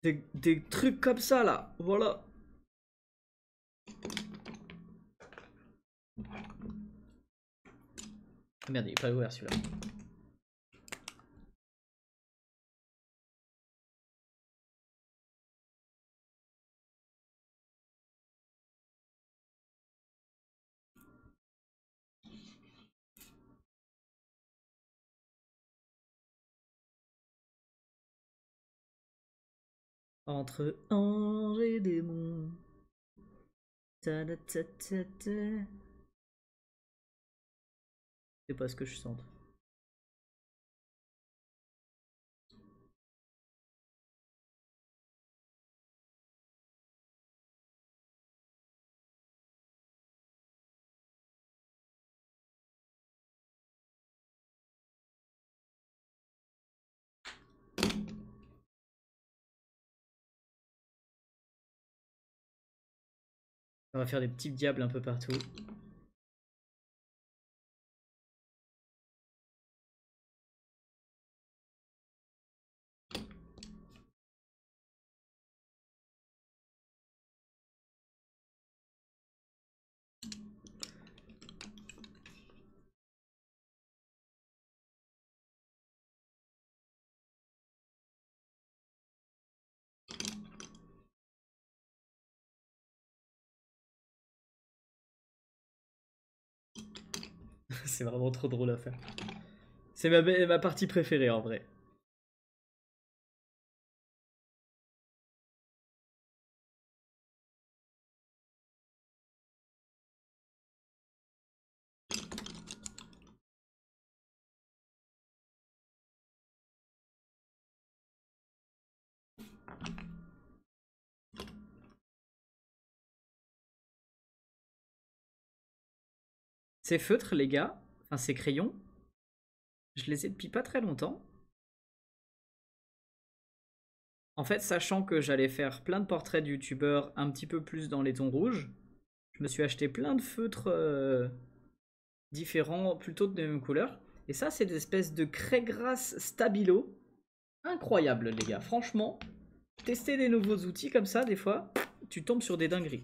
des trucs comme ça, là. Voilà. Ah merde, il est pas ouvert celui-là. Entre anges et démons. Ta -ta -ta -ta -ta. C'est pas ce que je sens. On va faire des petits diables un peu partout. C'est vraiment trop drôle à faire. C'est ma partie préférée en vrai. Ces feutres, les gars, enfin ces crayons, je les ai depuis pas très longtemps. En fait, sachant que j'allais faire plein de portraits de youtubeurs un petit peu plus dans les tons rouges, je me suis acheté plein de feutres différents, plutôt de même couleur. Et ça, c'est des espèces de craie grasse stabilo. Incroyable, les gars. Franchement, tester des nouveaux outils comme ça, des fois, tu tombes sur des dingueries.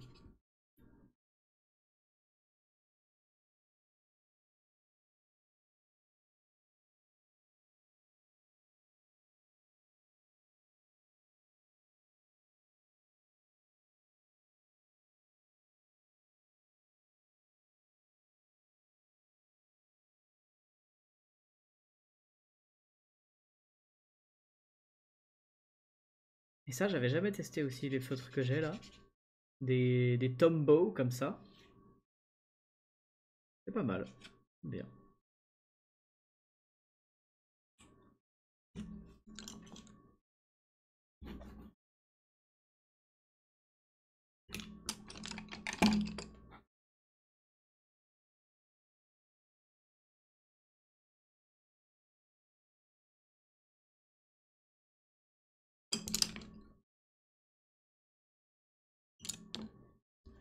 Et ça, j'avais jamais testé aussi les feutres que j'ai là. Des Tombow comme ça. C'est pas mal. Bien.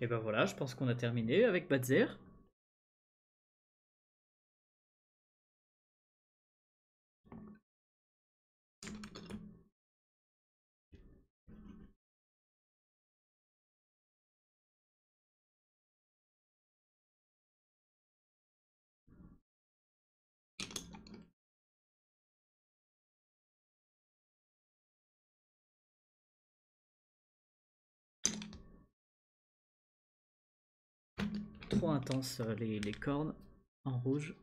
Et ben voilà, je pense qu'on a terminé avec Badzer. Trop intense les cornes en rouge.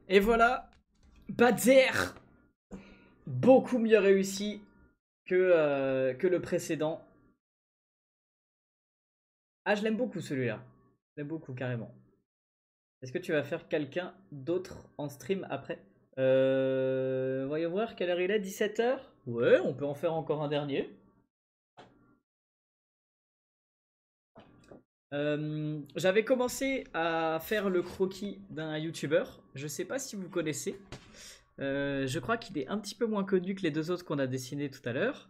Et voilà, Badzer, beaucoup mieux réussi que le précédent. Ah, je l'aime beaucoup celui-là. Je l'aime beaucoup, carrément. Est-ce que tu vas faire quelqu'un d'autre en stream après? Voyons voir, quelle heure il est? 17 h? Ouais, on peut en faire encore un dernier. J'avais commencé à faire le croquis d'un youtubeur. Je sais pas si vous connaissez. Je crois qu'il est un petit peu moins connu que les deux autres qu'on a dessinés tout à l'heure.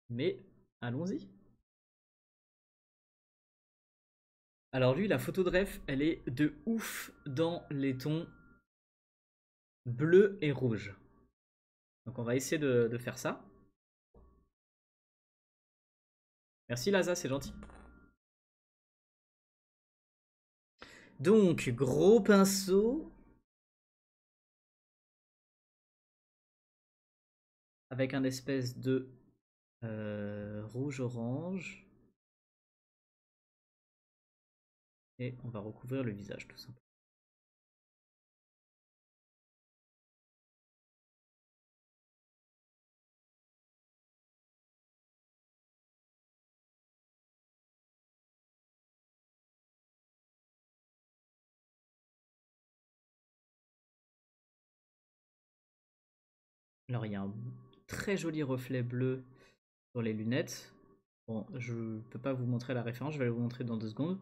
Mais allons-y. Alors lui, la photo de ref, elle est de ouf dans les tons bleu et rouge. Donc on va essayer de faire ça. Merci Laza, c'est gentil. Donc, gros pinceau. Avec un espèce de rouge-orange. Et on va recouvrir le visage tout simplement. Alors il y a un très joli reflet bleu sur les lunettes. Bon, je peux pas vous montrer la référence, je vais vous montrer dans 2 secondes.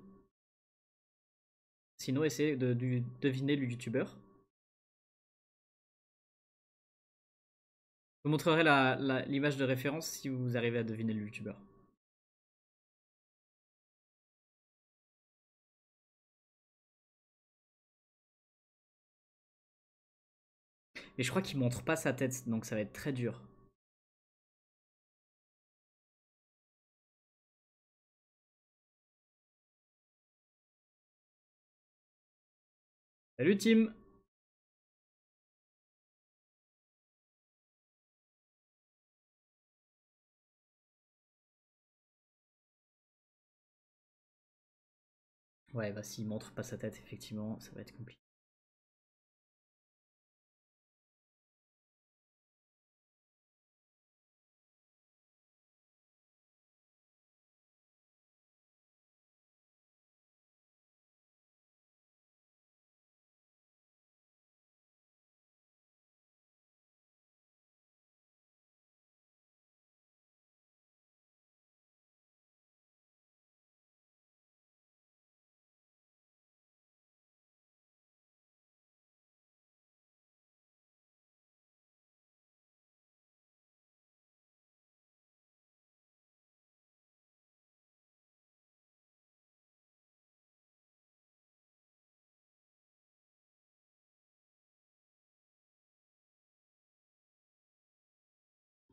Sinon, essayez de deviner le youtubeur. Je vous montrerai l'image de référence si vous arrivez à deviner le youtubeur. Mais je crois qu'il montre pas sa tête, donc ça va être très dur. Salut Tim! Ouais, bah s'il montre pas sa tête, effectivement, ça va être compliqué.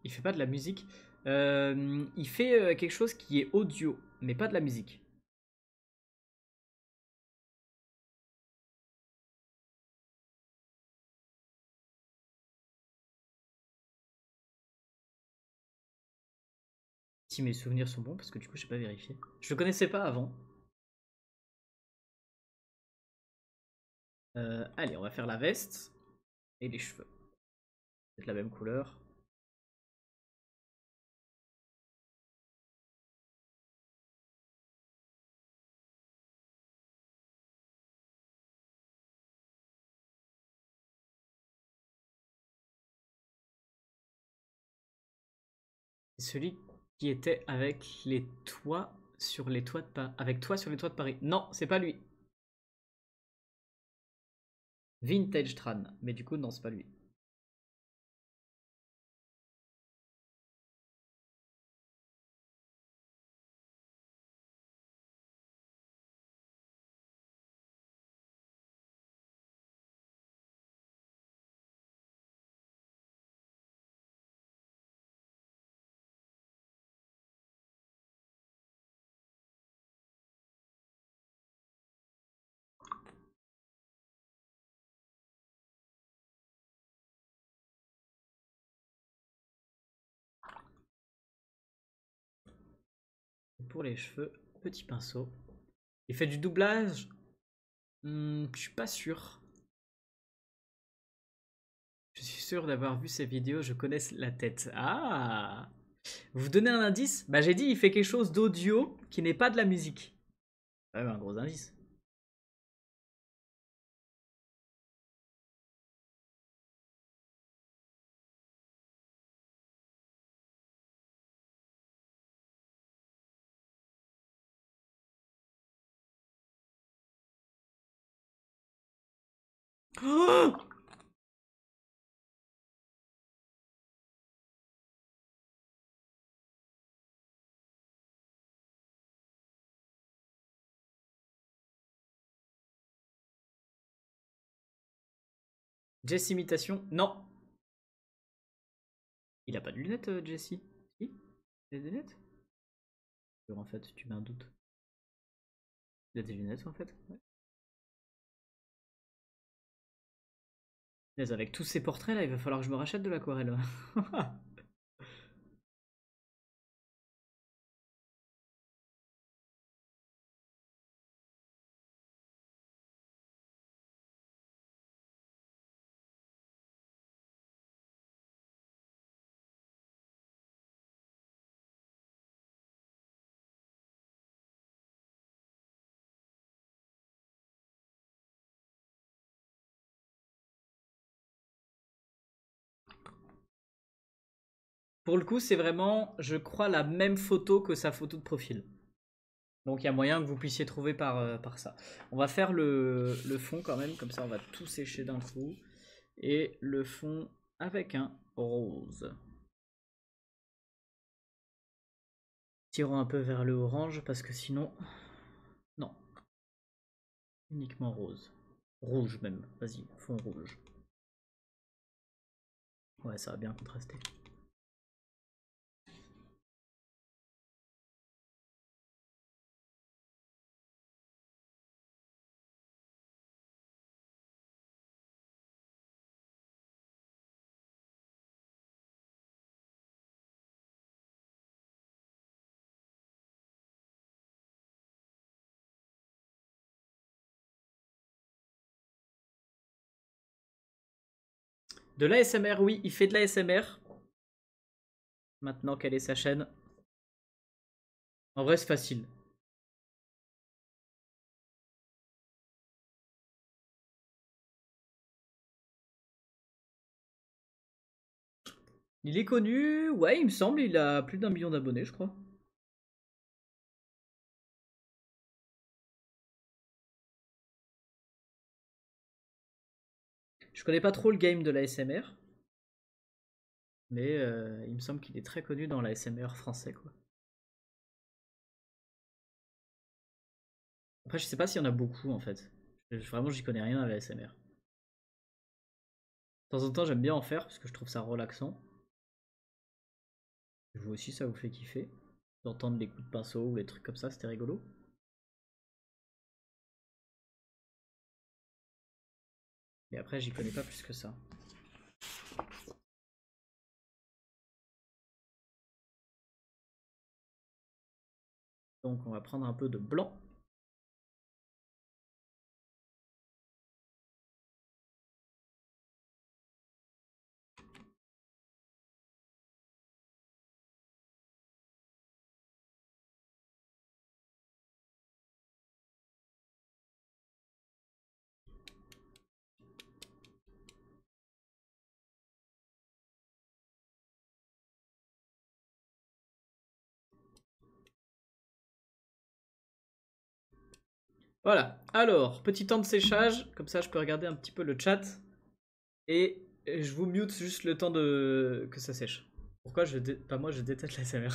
Il fait pas de la musique. Il fait quelque chose qui est audio, mais pas de la musique. Si mes souvenirs sont bons, parce que du coup, j'ai pas vérifié. Je le connaissais pas avant. Allez, on va faire la veste et les cheveux. C'est la même couleur. C'est celui qui était avec les toits sur les toits de Paris. Avec toi sur les toits de Paris. Non, c'est pas lui. Vintage Tran. Mais du coup, non, c'est pas lui. Pour les cheveux, petit pinceau. Il fait du doublage. Je suis pas sûr. Je suis sûr d'avoir vu ces vidéos, je connais la tête. Ah! Vous donnez un indice? Bah j'ai dit il fait quelque chose d'audio qui n'est pas de la musique. Quand même un gros indice. Oh, Jess imitation? Non. Il a pas de lunettes, Jesse? Si? Il a des lunettes? En fait, tu mets un doute. Il a des lunettes en fait? Ouais. Mais avec tous ces portraits là, il va falloir que je me rachète de l'aquarelle. Pour le coup, c'est vraiment, je crois, la même photo que sa photo de profil. Donc il y a moyen que vous puissiez trouver par ça. On va faire le fond quand même, comme ça on va tout sécher d'un coup. Et le fond avec un rose. Tirons un peu vers le orange parce que sinon... Non. Uniquement rose. Rouge même. Vas-y, fond rouge. Ouais, ça va bien contraster. De l'ASMR, oui, il fait de l'ASMR. Maintenant quelle est sa chaîne? En vrai, c'est facile. Il est connu, ouais, il me semble, il a plus d'1 million d'abonnés, je crois. Je connais pas trop le game de l'ASMR, mais il me semble qu'il est très connu dans l'ASMR français, quoi. Après, je sais pas s'il y en a beaucoup, en fait. Vraiment, j'y connais rien à l'ASMR. De temps en temps, j'aime bien en faire, parce que je trouve ça relaxant. Vous aussi, ça vous fait kiffer d'entendre les coups de pinceau ou les trucs comme ça, c'était rigolo. Et après, j'y connais pas plus que ça. Donc, on va prendre un peu de blanc. Voilà, alors, petit temps de séchage, comme ça je peux regarder un petit peu le chat. Et je vous mute juste le temps que ça sèche. Pourquoi pas moi, je déteste la SMR.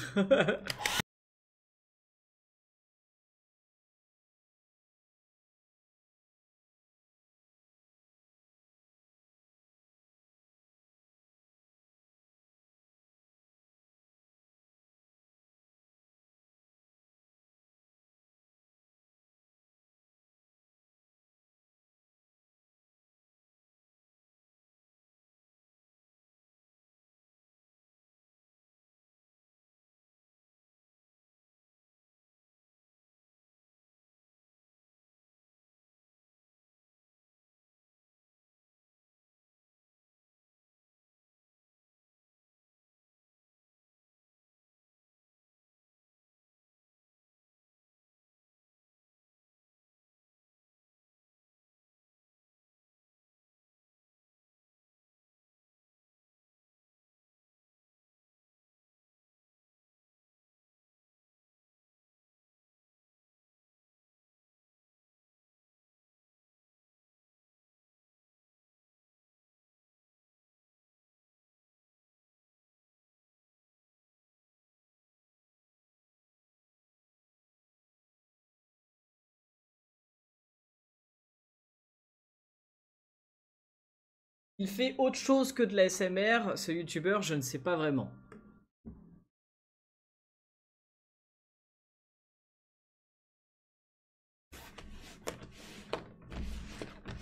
Il fait autre chose que de la SMR, ce youtubeur, je ne sais pas vraiment.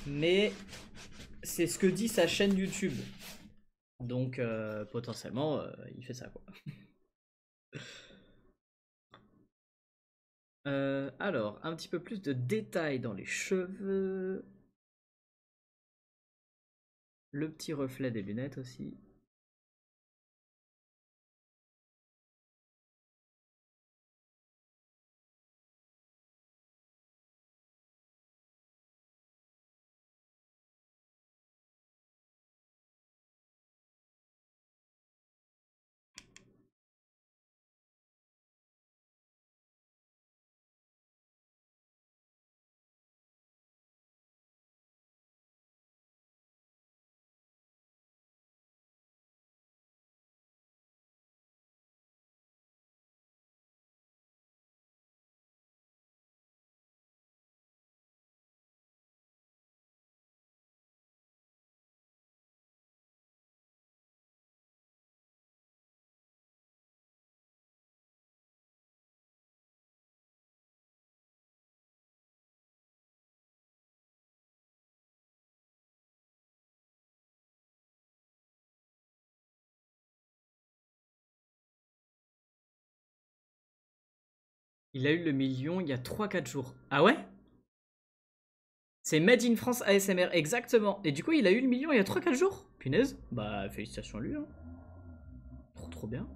Mais c'est ce que dit sa chaîne YouTube. Donc potentiellement, il fait ça quoi. Alors, un petit peu plus de détails dans les cheveux. Le petit reflet des lunettes aussi. Il a eu le million il y a 3-4 jours. Ah ouais? C'est Made in France ASMR, exactement. Et du coup, il a eu le million il y a 3-4 jours? Punaise. Bah, félicitations à lui. Hein. Trop bien.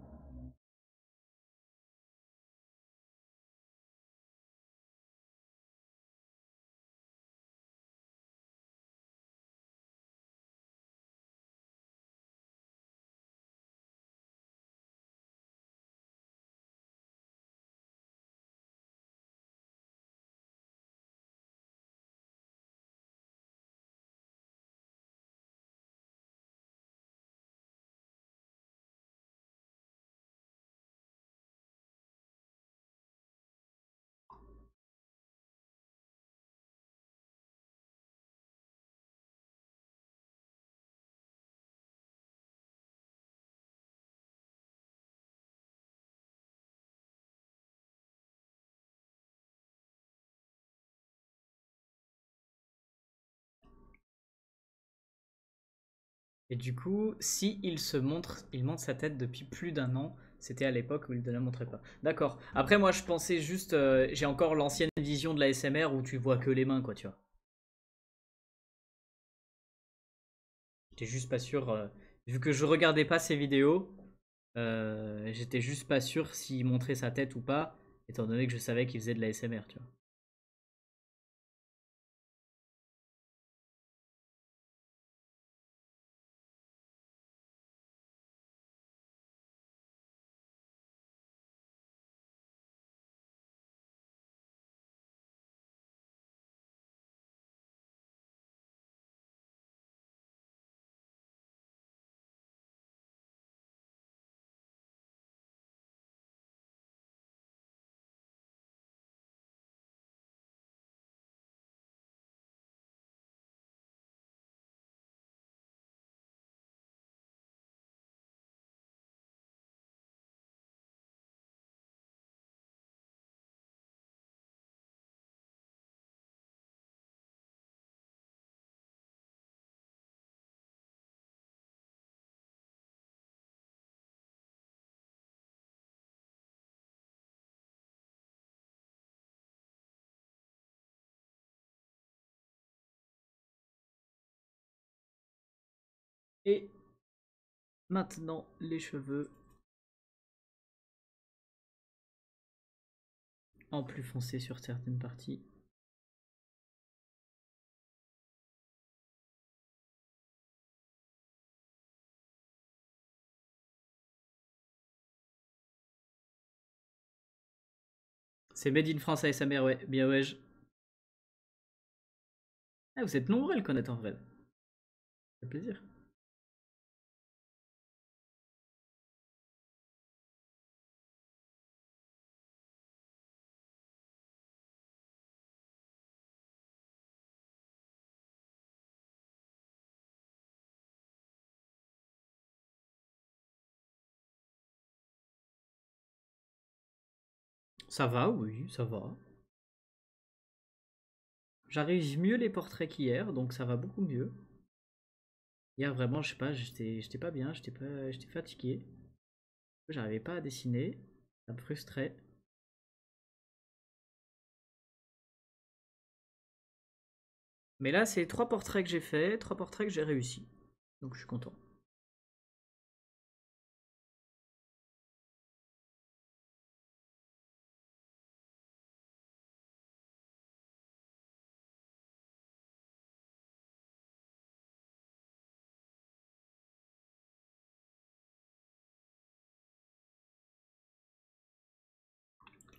Et du coup, si il se montre, il montre sa tête depuis plus d'un an. C'était à l'époque où il ne la montrait pas. D'accord. Après, moi, je pensais juste, j'ai encore l'ancienne vision de la SMR où tu vois que les mains, quoi, tu vois. J'étais juste pas sûr, vu que je regardais pas ses vidéos, j'étais juste pas sûr s'il montrait sa tête ou pas, étant donné que je savais qu'il faisait de la SMR, tu vois. Et maintenant, les cheveux en plus foncé sur certaines parties. C'est Made in France ASMR, ouais, bien ouais. Ah, vous êtes nombreux à le connaître en vrai. Ça fait plaisir. Ça va, oui, ça va. J'arrive mieux les portraits qu'hier, donc ça va beaucoup mieux. Hier, vraiment, je sais pas, j'étais pas bien, j'étais fatigué. J'arrivais pas à dessiner. Ça me frustrait. Mais là, c'est 3 portraits que j'ai fait, 3 portraits que j'ai réussi. Donc je suis content.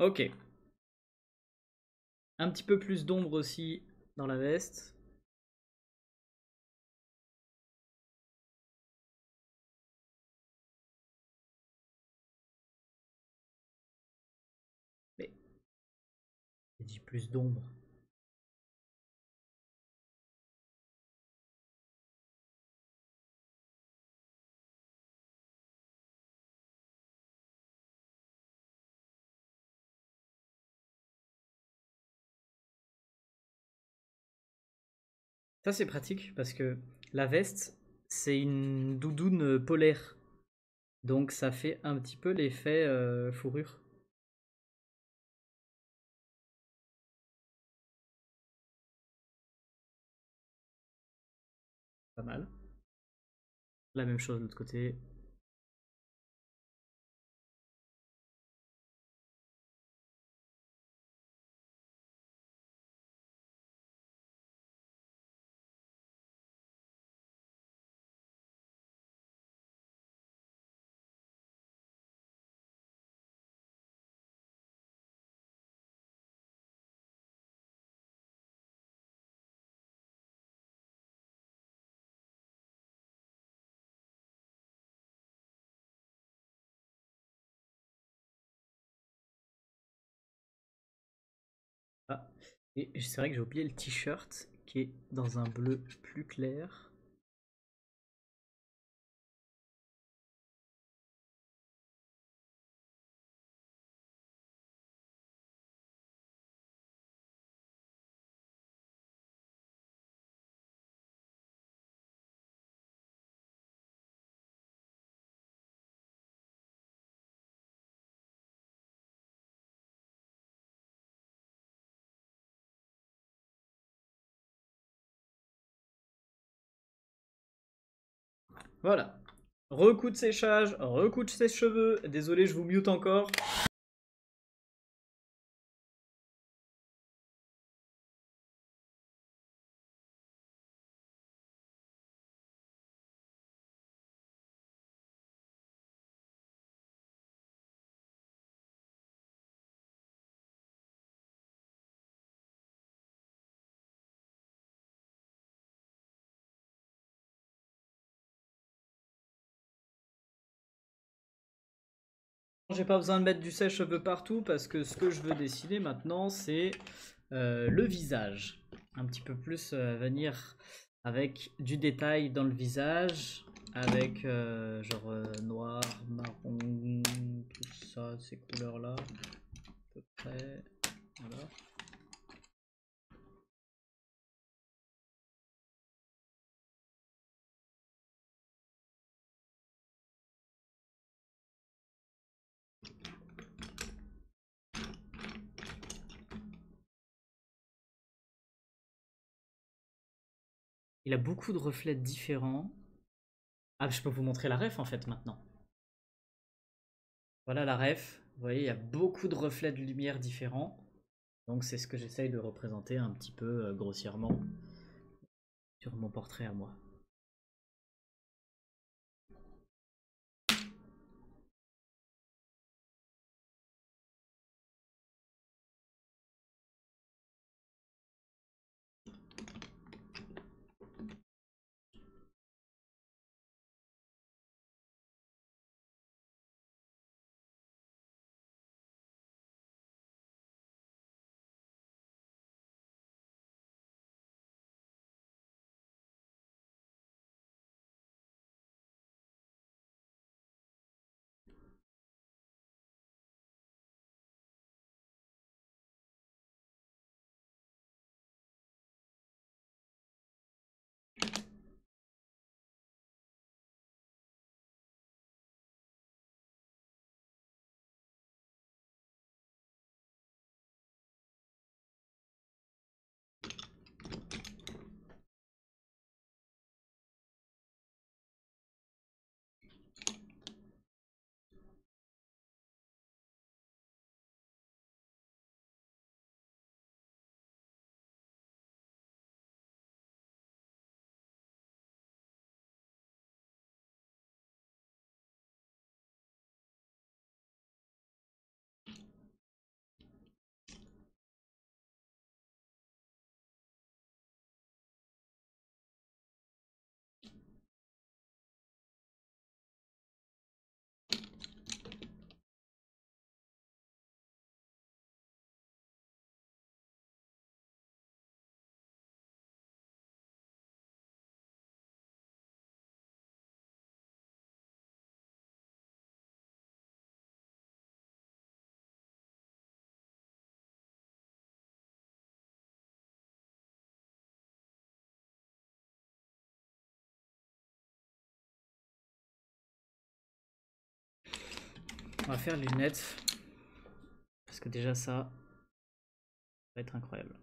Ok. Un petit peu plus d'ombre aussi dans la veste. Mais j'ai dit plus d'ombre. Ça, c'est pratique parce que la veste, c'est une doudoune polaire. Donc ça fait un petit peu l'effet fourrure. Pas mal. La même chose de l'autre côté. Ah. Et c'est vrai que j'ai oublié le t-shirt qui est dans un bleu plus clair. Voilà. Recoup de séchage, recoup de sèche-cheveux. Désolé, je vous mute encore. J'ai pas besoin de mettre du sèche-cheveux partout parce que ce que je veux dessiner maintenant, c'est le visage. Un petit peu plus venir avec du détail dans le visage, avec genre noir, marron, tout ça, ces couleurs-là, à peu près. Voilà. Il a beaucoup de reflets différents. Ah, je peux vous montrer la ref en fait maintenant. Voilà la ref. Vous voyez, il y a beaucoup de reflets de lumière différents. Donc c'est ce que j'essaye de représenter un petit peu grossièrement sur mon portrait à moi. On va faire les lunettes. Parce que déjà ça va être incroyable.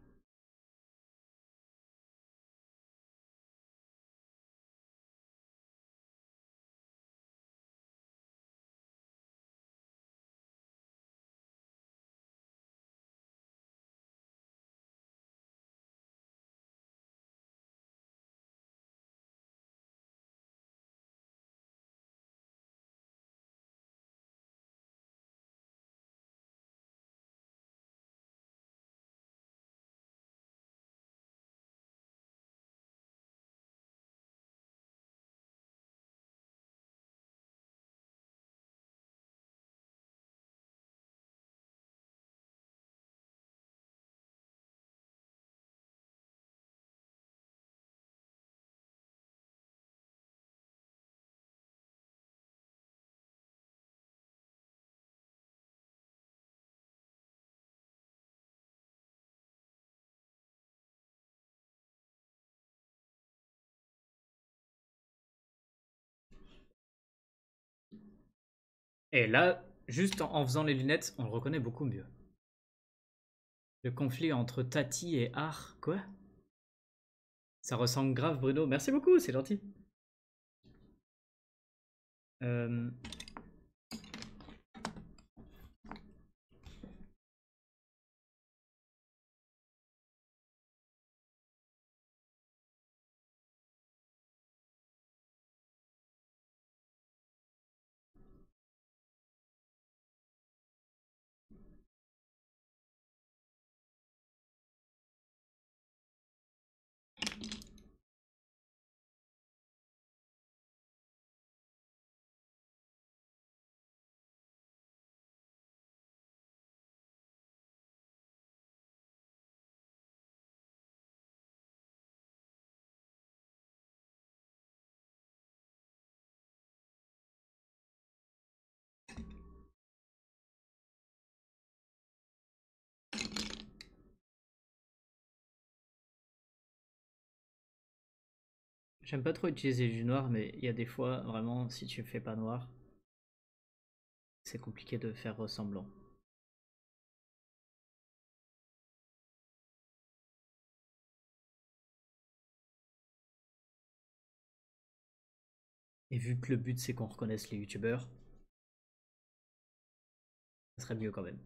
Et là, juste en faisant les lunettes, on le reconnaît beaucoup mieux. Le conflit entre Tati et Ar, quoi? Ça ressemble grave Bruno. Merci beaucoup, c'est gentil. Euh... J'aime pas trop utiliser du noir, mais il y a des fois, vraiment, si tu fais pas noir, c'est compliqué de faire ressemblant. Et vu que le but c'est qu'on reconnaisse les youtubeurs, ça serait mieux quand même.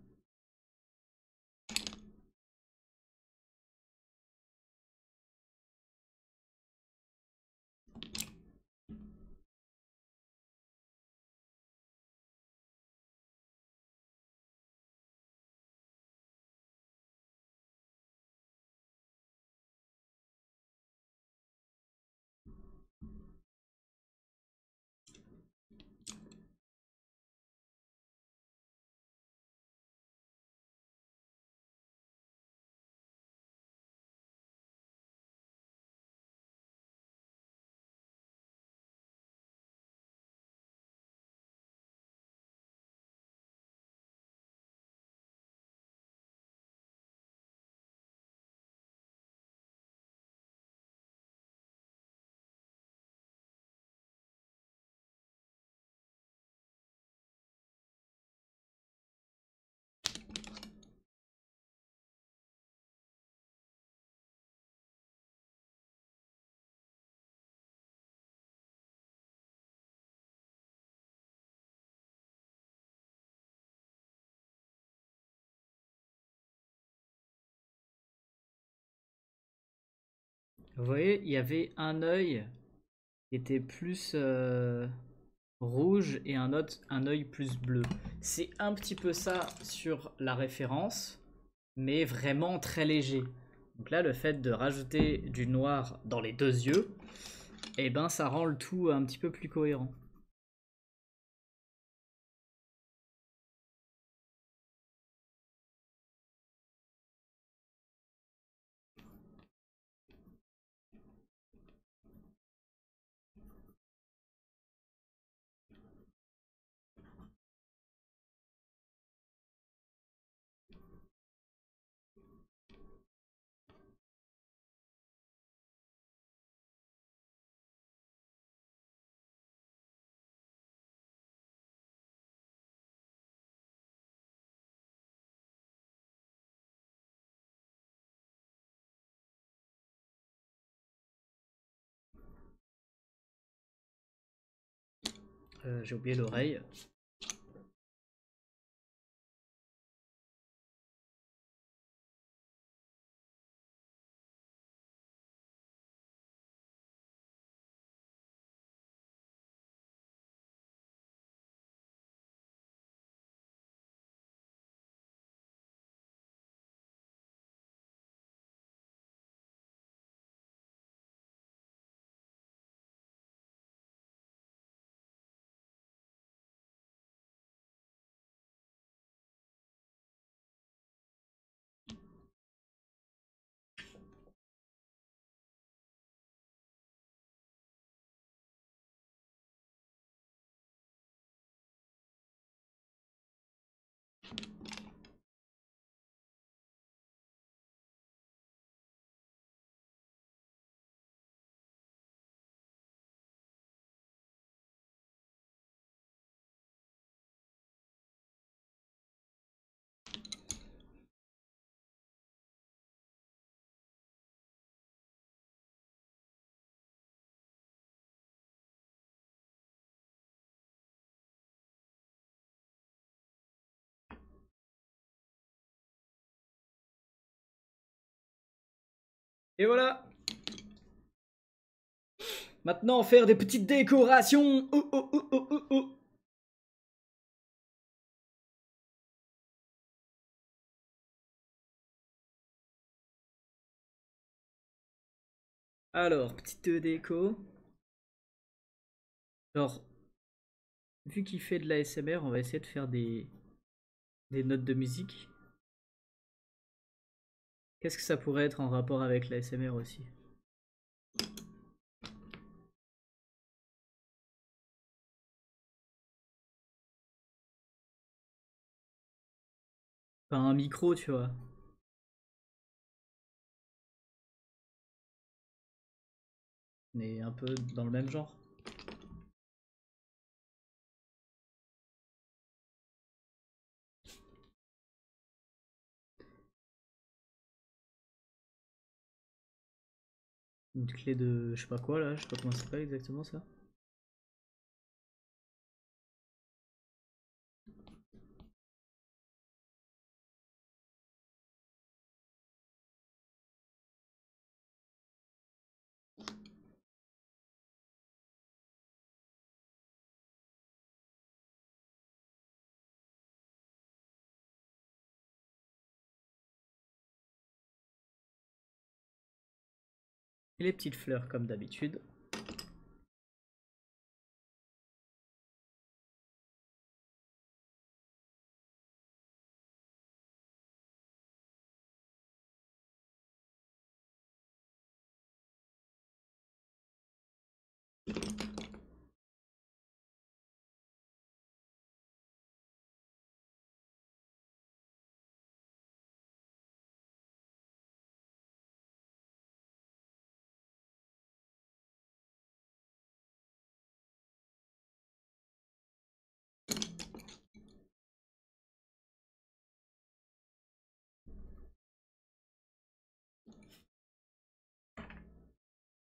Vous voyez, il y avait un œil qui était plus rouge et un œil plus bleu. C'est un petit peu ça sur la référence, mais vraiment très léger. Donc là, le fait de rajouter du noir dans les deux yeux, eh ben ça rend le tout un petit peu plus cohérent. J'ai oublié l'oreille. Et voilà. Maintenant, faire des petites décorations. Oh, oh, oh, oh, oh, oh. Alors, petite déco. Alors, vu qu'il fait de la l'ASMR, on va essayer de faire des notes de musique. Qu'est-ce que ça pourrait être en rapport avec la l'ASMR aussi? Enfin, un micro, tu vois. Mais un peu dans le même genre. Une clé de je sais pas quoi là, je sais pas comment ça s'appelle exactement ça. Et les petites fleurs comme d'habitude.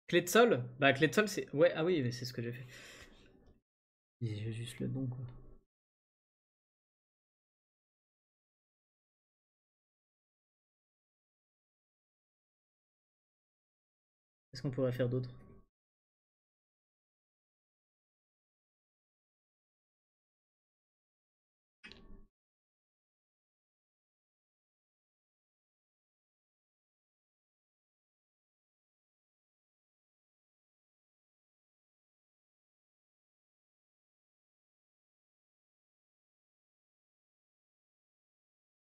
Clé de sol? Bah clé de sol c'est... Ouais, ah oui, mais c'est ce que j'ai fait. J'ai juste le nom quoi. Qu'est-ce qu'on pourrait faire d'autre?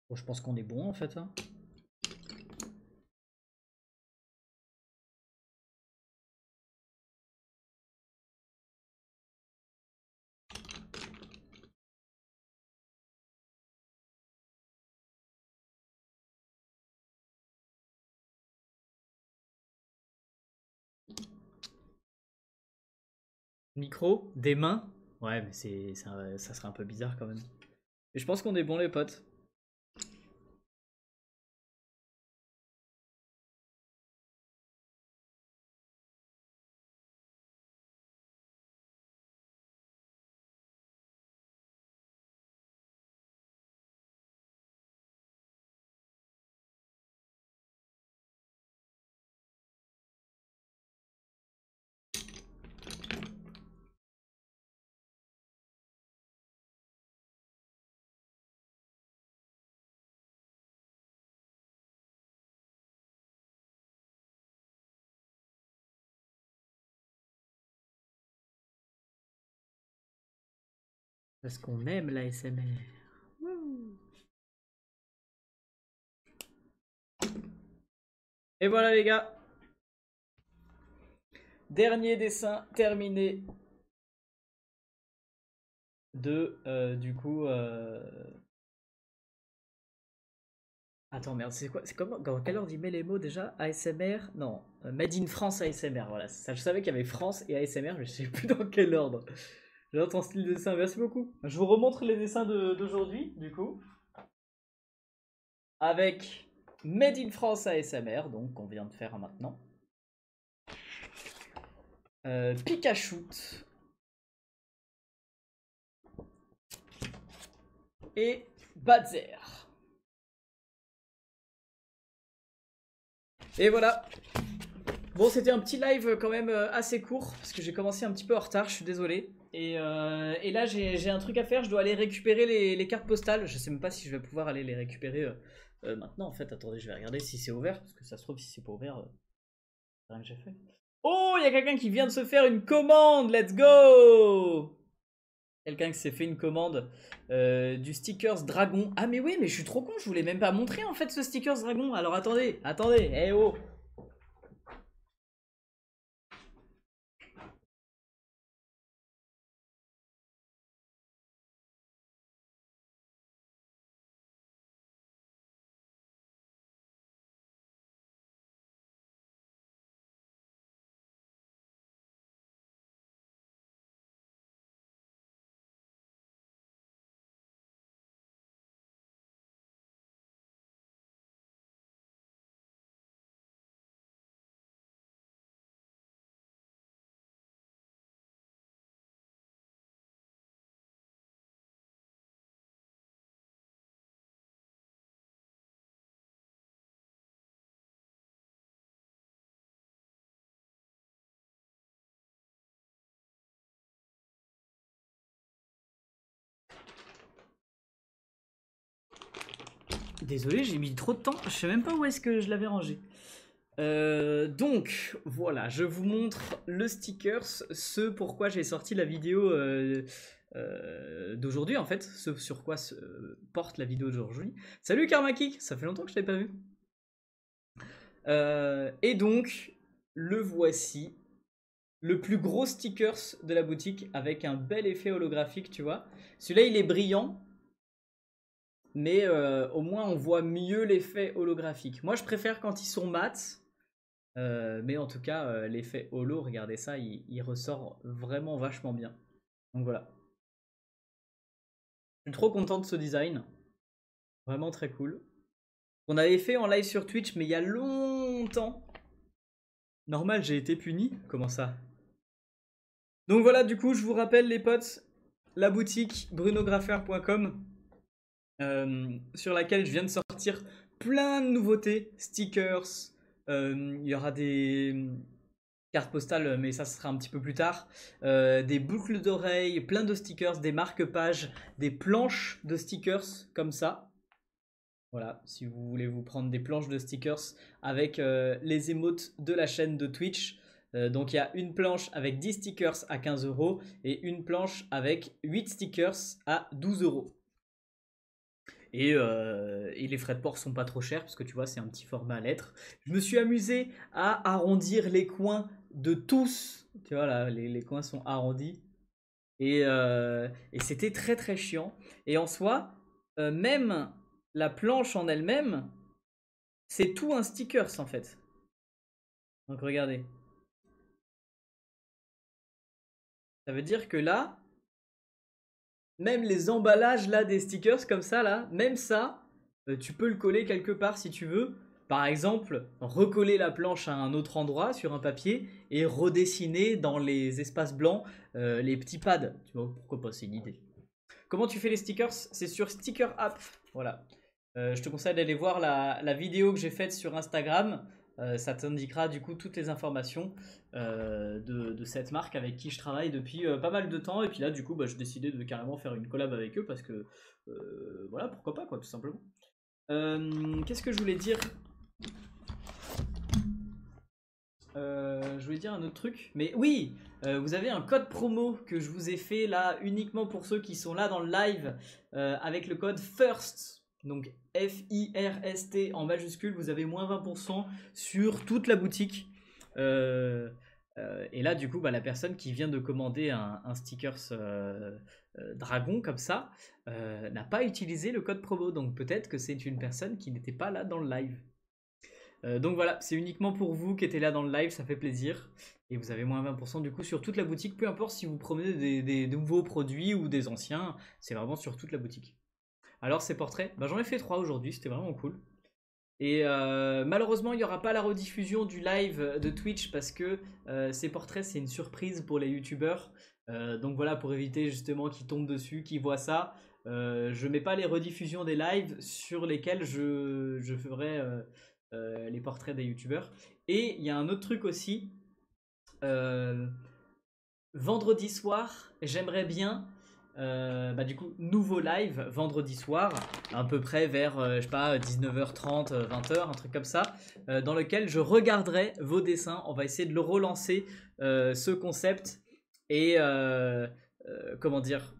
Bon, je pense qu'on est bon en fait. Hein. Micro, des mains. Ouais, mais ça serait un peu bizarre quand même. Mais je pense qu'on est bon les potes. Parce qu'on aime la SMR. Et voilà les gars. Dernier dessin terminé de du coup attends merde, c'est quoi? C'est comment? Dans quelle ordre il met les mots déjà? ASMR? Non, Made in France ASMR, voilà. Ça, je savais qu'il y avait France et ASMR, mais je sais plus dans quel ordre. J'adore ton style de dessin, merci beaucoup. Je vous remontre les dessins d'aujourd'hui, du coup. Avec Made in France ASMR, donc qu'on vient de faire maintenant. Pikachu. Et Badzer. Et voilà. Bon, c'était un petit live quand même assez court, parce que j'ai commencé un petit peu en retard, je suis désolé. Et là, j'ai un truc à faire, je dois aller récupérer les cartes postales. Je sais même pas si je vais pouvoir aller les récupérer maintenant, en fait. Attendez, je vais regarder si c'est ouvert, parce que ça se trouve, si c'est pas ouvert, c'est rien que j'ai fait. Oh, il y a quelqu'un qui vient de se faire une commande, let's go! Quelqu'un qui s'est fait une commande du stickers dragon. Ah mais oui, mais je suis trop con, je voulais même pas montrer en fait ce stickers dragon. Alors attendez, eh oh. Désolé, j'ai mis trop de temps, je sais même pas où est-ce que je l'avais rangé. Donc voilà, je vous montre le stickers, ce pourquoi j'ai sorti la vidéo d'aujourd'hui en fait, ce sur quoi se porte la vidéo d'aujourd'hui. Salut Karmakik, ça fait longtemps que je t'avais pas vu. Et donc, le voici, le plus gros stickers de la boutique avec un bel effet holographique, tu vois. Celui-là, il est brillant, mais au moins on voit mieux l'effet holographique. Moi, je préfère quand ils sont mat, mais en tout cas, l'effet holo, regardez ça, il ressort vraiment vachement bien. Donc voilà. Je suis trop content de ce design. Vraiment très cool. On avait fait en live sur Twitch, mais il y a longtemps. Normal, j'ai été puni. Comment ça? Donc voilà, du coup, je vous rappelle les potes, la boutique brunographer.com sur laquelle je viens de sortir plein de nouveautés, stickers, il y aura des cartes postales, mais ça sera un petit peu plus tard, des boucles d'oreilles, plein de stickers, des marque-pages, des planches de stickers comme ça. Voilà, si vous voulez vous prendre des planches de stickers avec les emotes de la chaîne de Twitch. Donc il y a une planche avec 10 stickers à 15 € et une planche avec 8 stickers à 12 €. Et les frais de port sont pas trop chers parce que tu vois c'est un petit format lettre. Je me suis amusé à arrondir les coins de tous. Tu vois là, les coins sont arrondis. Et c'était très très chiant. Et en soi, même la planche en elle-même, c'est tout un stickers en fait. Donc regardez. Ça veut dire que là, même les emballages là des stickers comme ça là, même ça, tu peux le coller quelque part si tu veux. Par exemple, recoller la planche à un autre endroit sur un papier et redessiner dans les espaces blancs les petits pads. Tu vois, pourquoi pas, c'est une idée. Comment tu fais les stickers? C'est sur Sticker App. Voilà. Je te conseille d'aller voir la vidéo que j'ai faite sur Instagram. Ça t'indiquera du coup toutes les informations de cette marque avec qui je travaille depuis pas mal de temps. Et puis là, du coup, je décidais de carrément faire une collab avec eux parce que voilà, pourquoi pas, quoi, tout simplement. Qu'est-ce que je voulais dire? Je voulais dire un autre truc, mais oui, vous avez un code promo que je vous ai fait là uniquement pour ceux qui sont là dans le live avec le code FIRST, donc F-I-R-S-T en majuscule, vous avez moins 20% sur toute la boutique. Et là, du coup, bah, la personne qui vient de commander un stickers dragon comme ça n'a pas utilisé le code promo, donc peut-être que c'est une personne qui n'était pas là dans le live. Donc voilà, c'est uniquement pour vous qui étiez là dans le live, ça fait plaisir. Et vous avez moins 20% du coup sur toute la boutique, peu importe si vous prenez des nouveaux produits ou des anciens, c'est vraiment sur toute la boutique. Alors ces portraits, bah, j'en ai fait 3 aujourd'hui, c'était vraiment cool. Et malheureusement, il n'y aura pas la rediffusion du live de Twitch parce que ces portraits, c'est une surprise pour les youtubeurs. Donc voilà, pour éviter justement qu'ils tombent dessus, qu'ils voient ça, je mets pas les rediffusions des lives sur lesquels je ferai les portraits des youtubeurs. Et il y a un autre truc aussi. Vendredi soir, j'aimerais bien bah du coup nouveau live vendredi soir à peu près vers je sais pas 19h30 20h un truc comme ça dans lequel je regarderai vos dessins. On va essayer de le relancer ce concept et comment dire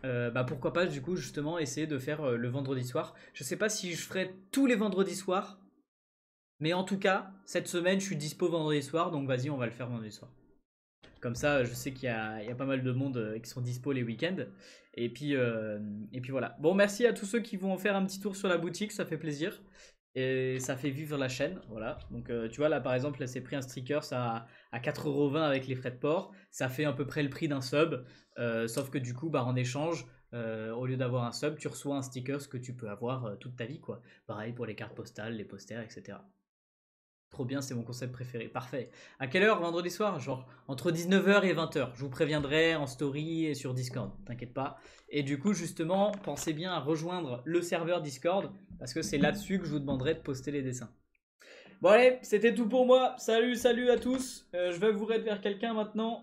bah pourquoi pas du coup justement essayer de faire le vendredi soir. Je sais pas si je ferai tous les vendredis soirs, mais en tout cas cette semaine je suis dispo vendredi soir, donc vas-y on va le faire vendredi soir. Comme ça, je sais qu'il y a pas mal de monde qui sont dispo les week-ends. Et puis voilà. Bon, merci à tous ceux qui vont faire un petit tour sur la boutique, ça fait plaisir. Et ça fait vivre la chaîne. Voilà. Donc, tu vois, là par exemple, là, c'est pris un stickers à 4,20€ avec les frais de port. Ça fait à peu près le prix d'un sub. Sauf que du coup, bah, en échange, au lieu d'avoir un sub, tu reçois un stickers que tu peux avoir toute ta vie, quoi. Pareil pour les cartes postales, les posters, etc. Trop bien, c'est mon concept préféré. Parfait. À quelle heure vendredi soir? Genre entre 19h et 20h. Je vous préviendrai en story et sur Discord. T'inquiète pas. Et du coup, justement, pensez bien à rejoindre le serveur Discord parce que c'est là-dessus que je vous demanderai de poster les dessins. Bon allez, c'était tout pour moi. Salut, salut à tous. Je vais vous vers quelqu'un maintenant.